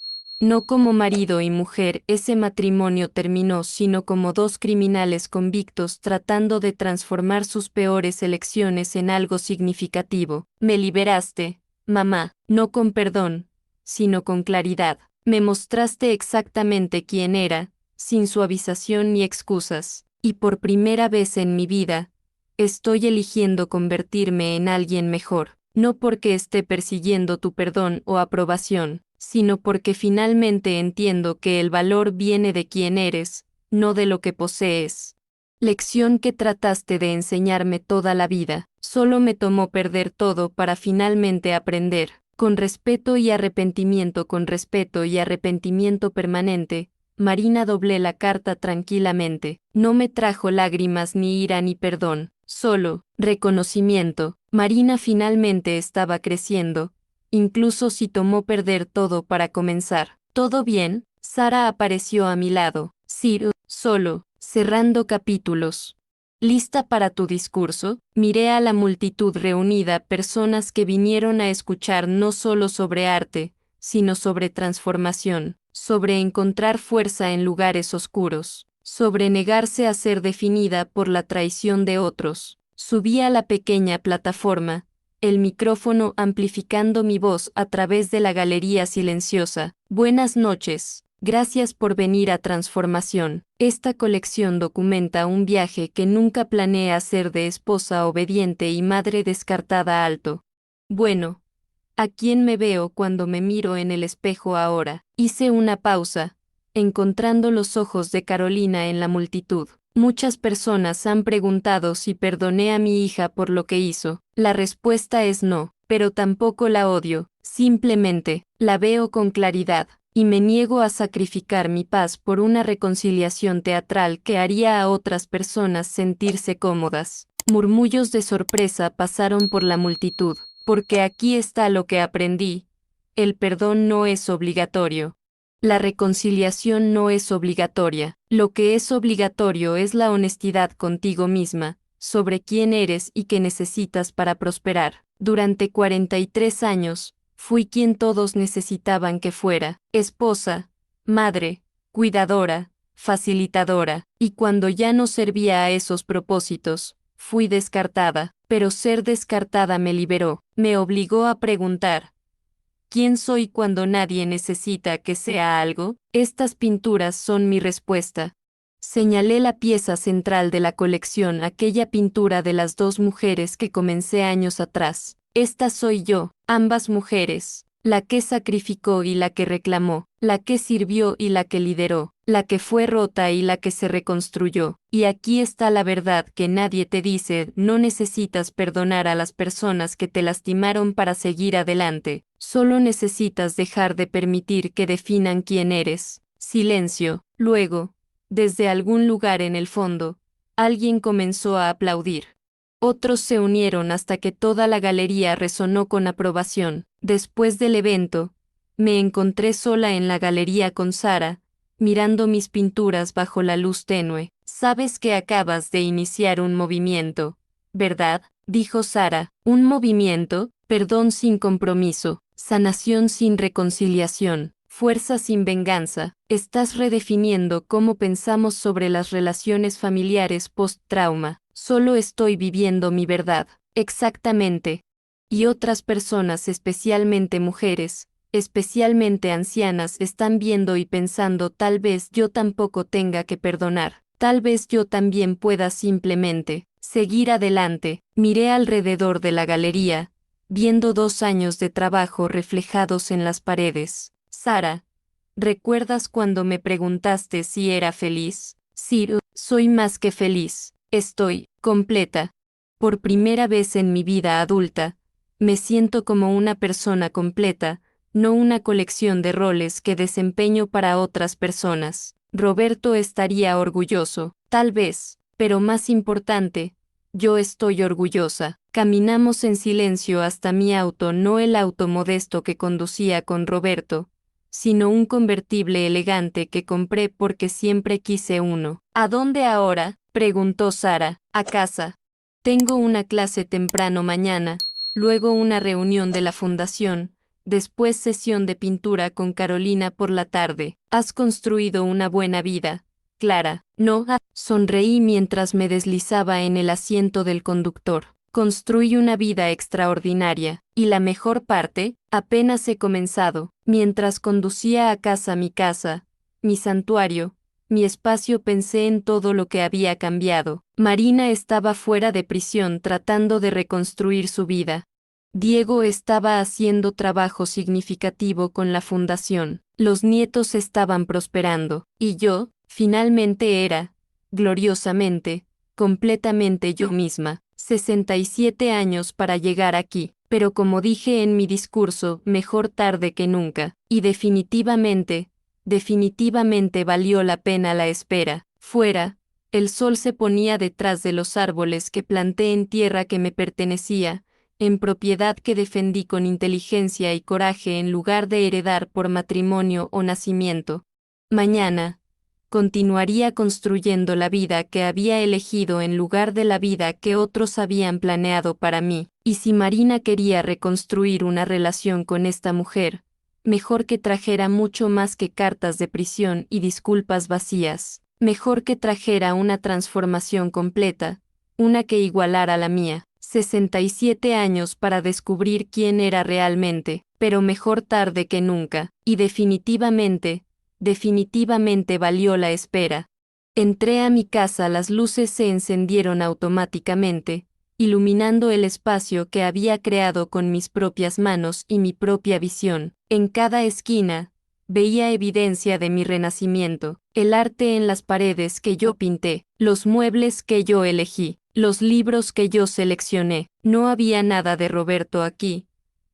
No como marido y mujer, ese matrimonio terminó, sino como dos criminales convictos tratando de transformar sus peores elecciones en algo significativo. Me liberaste, mamá, no con perdón, sino con claridad. Me mostraste exactamente quién era, sin suavización ni excusas, y por primera vez en mi vida, estoy eligiendo convertirme en alguien mejor, no porque esté persiguiendo tu perdón o aprobación, sino porque finalmente entiendo que el valor viene de quién eres, no de lo que posees. Lección que trataste de enseñarme toda la vida, solo me tomó perder todo para finalmente aprender. Con respeto y arrepentimiento, con respeto y arrepentimiento permanente, Marina doblé la carta tranquilamente. No me trajo lágrimas ni ira ni perdón, solo reconocimiento. Marina finalmente estaba creciendo, incluso si tomó perder todo para comenzar. ¿Todo bien? Sara apareció a mi lado. Sí, solo, cerrando capítulos. ¿Lista para tu discurso? Miré a la multitud reunida, personas que vinieron a escuchar no solo sobre arte, sino sobre transformación, sobre encontrar fuerza en lugares oscuros, sobre negarse a ser definida por la traición de otros. Subí a la pequeña plataforma, el micrófono amplificando mi voz a través de la galería silenciosa. Buenas noches. Gracias por venir a Transformación. Esta colección documenta un viaje que nunca planeé hacer de esposa obediente y madre descartada alto. Bueno, ¿a quién me veo cuando me miro en el espejo ahora? Hice una pausa, encontrando los ojos de Carolina en la multitud. Muchas personas han preguntado si perdoné a mi hija por lo que hizo. La respuesta es no, pero tampoco la odio, simplemente, la veo con claridad. Y me niego a sacrificar mi paz por una reconciliación teatral que haría a otras personas sentirse cómodas. Murmullos de sorpresa pasaron por la multitud, porque aquí está lo que aprendí. el perdón no es obligatorio. La reconciliación no es obligatoria. Lo que es obligatorio es la honestidad contigo misma, sobre quién eres y qué necesitas para prosperar. Durante 43 años, fui quien todos necesitaban que fuera: esposa, madre, cuidadora, facilitadora, y cuando ya no servía a esos propósitos, fui descartada, pero ser descartada me liberó, me obligó a preguntar: ¿quién soy cuando nadie necesita que sea algo? Estas pinturas son mi respuesta. Señalé la pieza central de la colección, aquella pintura de las dos mujeres que comencé años atrás. Esta soy yo, ambas mujeres, la que sacrificó y la que reclamó, la que sirvió y la que lideró, la que fue rota y la que se reconstruyó. Y aquí está la verdad que nadie te dice: no necesitas perdonar a las personas que te lastimaron para seguir adelante, solo necesitas dejar de permitir que definan quién eres. Silencio. Luego, desde algún lugar en el fondo, alguien comenzó a aplaudir. Otros se unieron hasta que toda la galería resonó con aprobación. Después del evento, me encontré sola en la galería con Sara, mirando mis pinturas bajo la luz tenue. Sabes que acabas de iniciar un movimiento, ¿verdad?, dijo Sara. Un movimiento: perdón sin compromiso, sanación sin reconciliación, fuerza sin venganza. Estás redefiniendo cómo pensamos sobre las relaciones familiares post-trauma. Solo estoy viviendo mi verdad. Exactamente. Y otras personas, especialmente mujeres, especialmente ancianas, están viendo y pensando: tal vez yo tampoco tenga que perdonar. Tal vez yo también pueda simplemente seguir adelante. Miré alrededor de la galería, viendo 2 años de trabajo reflejados en las paredes. Sara, ¿recuerdas cuando me preguntaste si era feliz? Sí, soy más que feliz. Estoy completa. Por primera vez en mi vida adulta, me siento como una persona completa, no una colección de roles que desempeño para otras personas. Roberto estaría orgulloso, tal vez, pero más importante, yo estoy orgullosa. Caminamos en silencio hasta mi auto, no el auto modesto que conducía con Roberto, sino un convertible elegante que compré porque siempre quise uno. ¿A dónde ahora?, preguntó Sara. A casa. Tengo una clase temprano mañana, luego una reunión de la fundación, después sesión de pintura con Carolina por la tarde. Has construido una buena vida, Clara. No, sonreí mientras me deslizaba en el asiento del conductor. Construí una vida extraordinaria, y la mejor parte, apenas he comenzado. Mientras conducía a casa, mi santuario, mi espacio, pensé en todo lo que había cambiado. Marina estaba fuera de prisión tratando de reconstruir su vida. Diego estaba haciendo trabajo significativo con la fundación. Los nietos estaban prosperando. Y yo, finalmente era, gloriosamente, completamente yo misma. 67 años para llegar aquí, pero como dije en mi discurso, mejor tarde que nunca, y definitivamente valió la pena la espera. Fuera, el sol se ponía detrás de los árboles que planté en tierra que me pertenecía, en propiedad que defendí con inteligencia y coraje en lugar de heredar por matrimonio o nacimiento. Mañana, continuaría construyendo la vida que había elegido en lugar de la vida que otros habían planeado para mí. Y si Marina quería reconstruir una relación con esta mujer, mejor que trajera mucho más que cartas de prisión y disculpas vacías. Mejor que trajera una transformación completa, una que igualara la mía. 67 años para descubrir quién era realmente, pero mejor tarde que nunca, y definitivamente valió la espera. Entré a mi casa, las luces se encendieron automáticamente, iluminando el espacio que había creado con mis propias manos y mi propia visión. En cada esquina, veía evidencia de mi renacimiento, el arte en las paredes que yo pinté, los muebles que yo elegí, los libros que yo seleccioné. No había nada de Roberto aquí,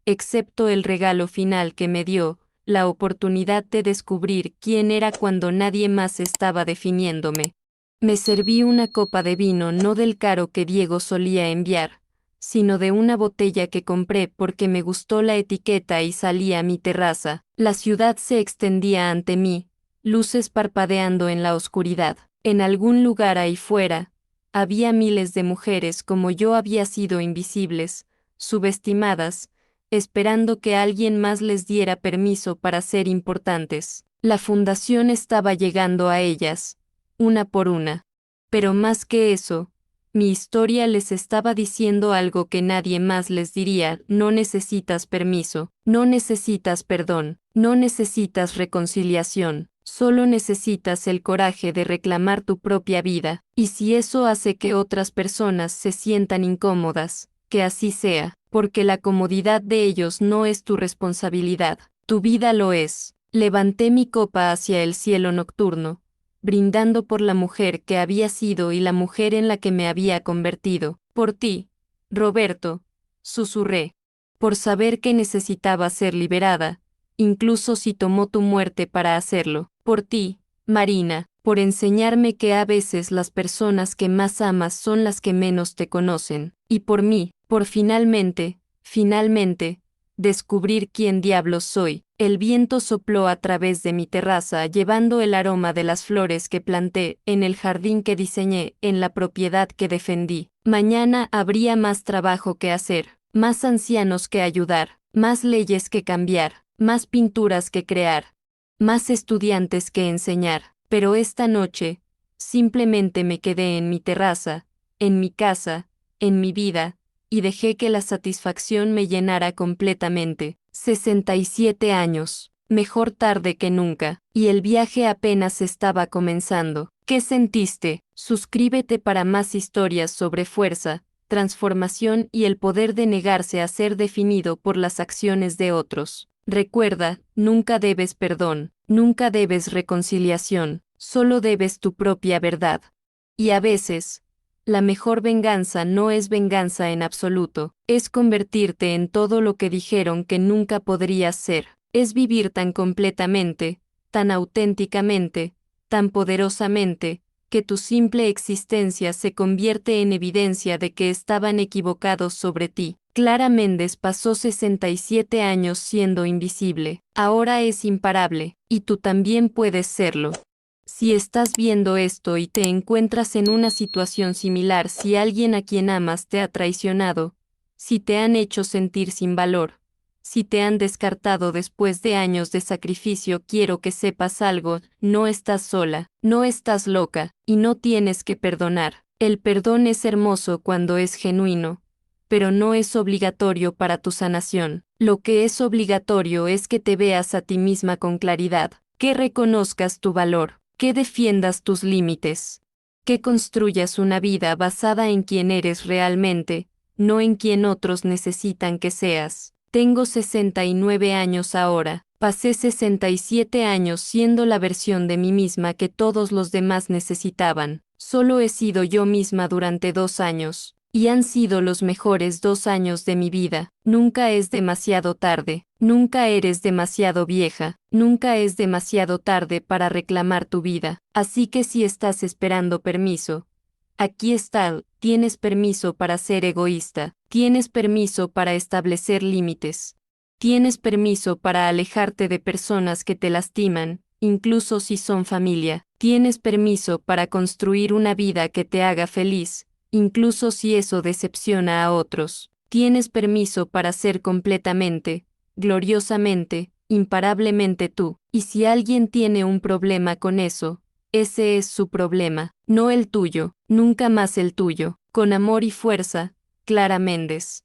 excepto el regalo final que me dio, la oportunidad de descubrir quién era cuando nadie más estaba definiéndome. Me serví una copa de vino, no del caro que Diego solía enviar, sino de una botella que compré porque me gustó la etiqueta y salí a mi terraza. La ciudad se extendía ante mí, luces parpadeando en la oscuridad. En algún lugar ahí fuera, había miles de mujeres como yo había sido invisibles, subestimadas, esperando que alguien más les diera permiso para ser importantes. La fundación estaba llegando a ellas, una por una. Pero más que eso, mi historia les estaba diciendo algo que nadie más les diría: no necesitas permiso, no necesitas perdón, no necesitas reconciliación, solo necesitas el coraje de reclamar tu propia vida, y si eso hace que otras personas se sientan incómodas, que así sea, porque la comodidad de ellos no es tu responsabilidad, tu vida lo es. Levanté mi copa hacia el cielo nocturno, brindando por la mujer que había sido y la mujer en la que me había convertido. Por ti, Roberto, susurré. Por saber que necesitaba ser liberada, incluso si tomó tu muerte para hacerlo. Por ti, Marina, por enseñarme que a veces las personas que más amas son las que menos te conocen. Y por mí, por finalmente, descubrir quién diablos soy. El viento sopló a través de mi terraza llevando el aroma de las flores que planté, en el jardín que diseñé, en la propiedad que defendí. Mañana habría más trabajo que hacer, más ancianos que ayudar, más leyes que cambiar, más pinturas que crear, más estudiantes que enseñar. Pero esta noche, simplemente me quedé en mi terraza, en mi casa, en mi vida, y dejé que la satisfacción me llenara completamente. 67 años, mejor tarde que nunca, y el viaje apenas estaba comenzando. ¿Qué sentiste? Suscríbete para más historias sobre fuerza, transformación y el poder de negarse a ser definido por las acciones de otros. Recuerda, nunca debes perdón, nunca debes reconciliación, solo debes tu propia verdad. Y a veces, la mejor venganza no es venganza en absoluto, es convertirte en todo lo que dijeron que nunca podrías ser, es vivir tan completamente, tan auténticamente, tan poderosamente, que tu simple existencia se convierte en evidencia de que estaban equivocados sobre ti. Clara Méndez pasó 67 años siendo invisible, ahora es imparable, y tú también puedes serlo. Si estás viendo esto y te encuentras en una situación similar, si alguien a quien amas te ha traicionado, si te han hecho sentir sin valor, si te han descartado después de años de sacrificio, quiero que sepas algo: no estás sola, no estás loca, y no tienes que perdonar. El perdón es hermoso cuando es genuino, pero no es obligatorio para tu sanación. Lo que es obligatorio es que te veas a ti misma con claridad, que reconozcas tu valor, que defiendas tus límites, que construyas una vida basada en quién eres realmente, no en quien otros necesitan que seas. Tengo 69 años ahora, pasé 67 años siendo la versión de mí misma que todos los demás necesitaban. Solo he sido yo misma durante 2 años, y han sido los mejores 2 años de mi vida. Nunca es demasiado tarde, nunca eres demasiado vieja, nunca es demasiado tarde para reclamar tu vida. Así que si estás esperando permiso, aquí está: tienes permiso para ser egoísta, tienes permiso para establecer límites, tienes permiso para alejarte de personas que te lastiman, incluso si son familia, tienes permiso para construir una vida que te haga feliz, incluso si eso decepciona a otros. Tienes permiso para ser completamente, gloriosamente, imparablemente tú, y si alguien tiene un problema con eso, ese es su problema, no el tuyo, nunca más el tuyo. Con amor y fuerza, Clara Méndez.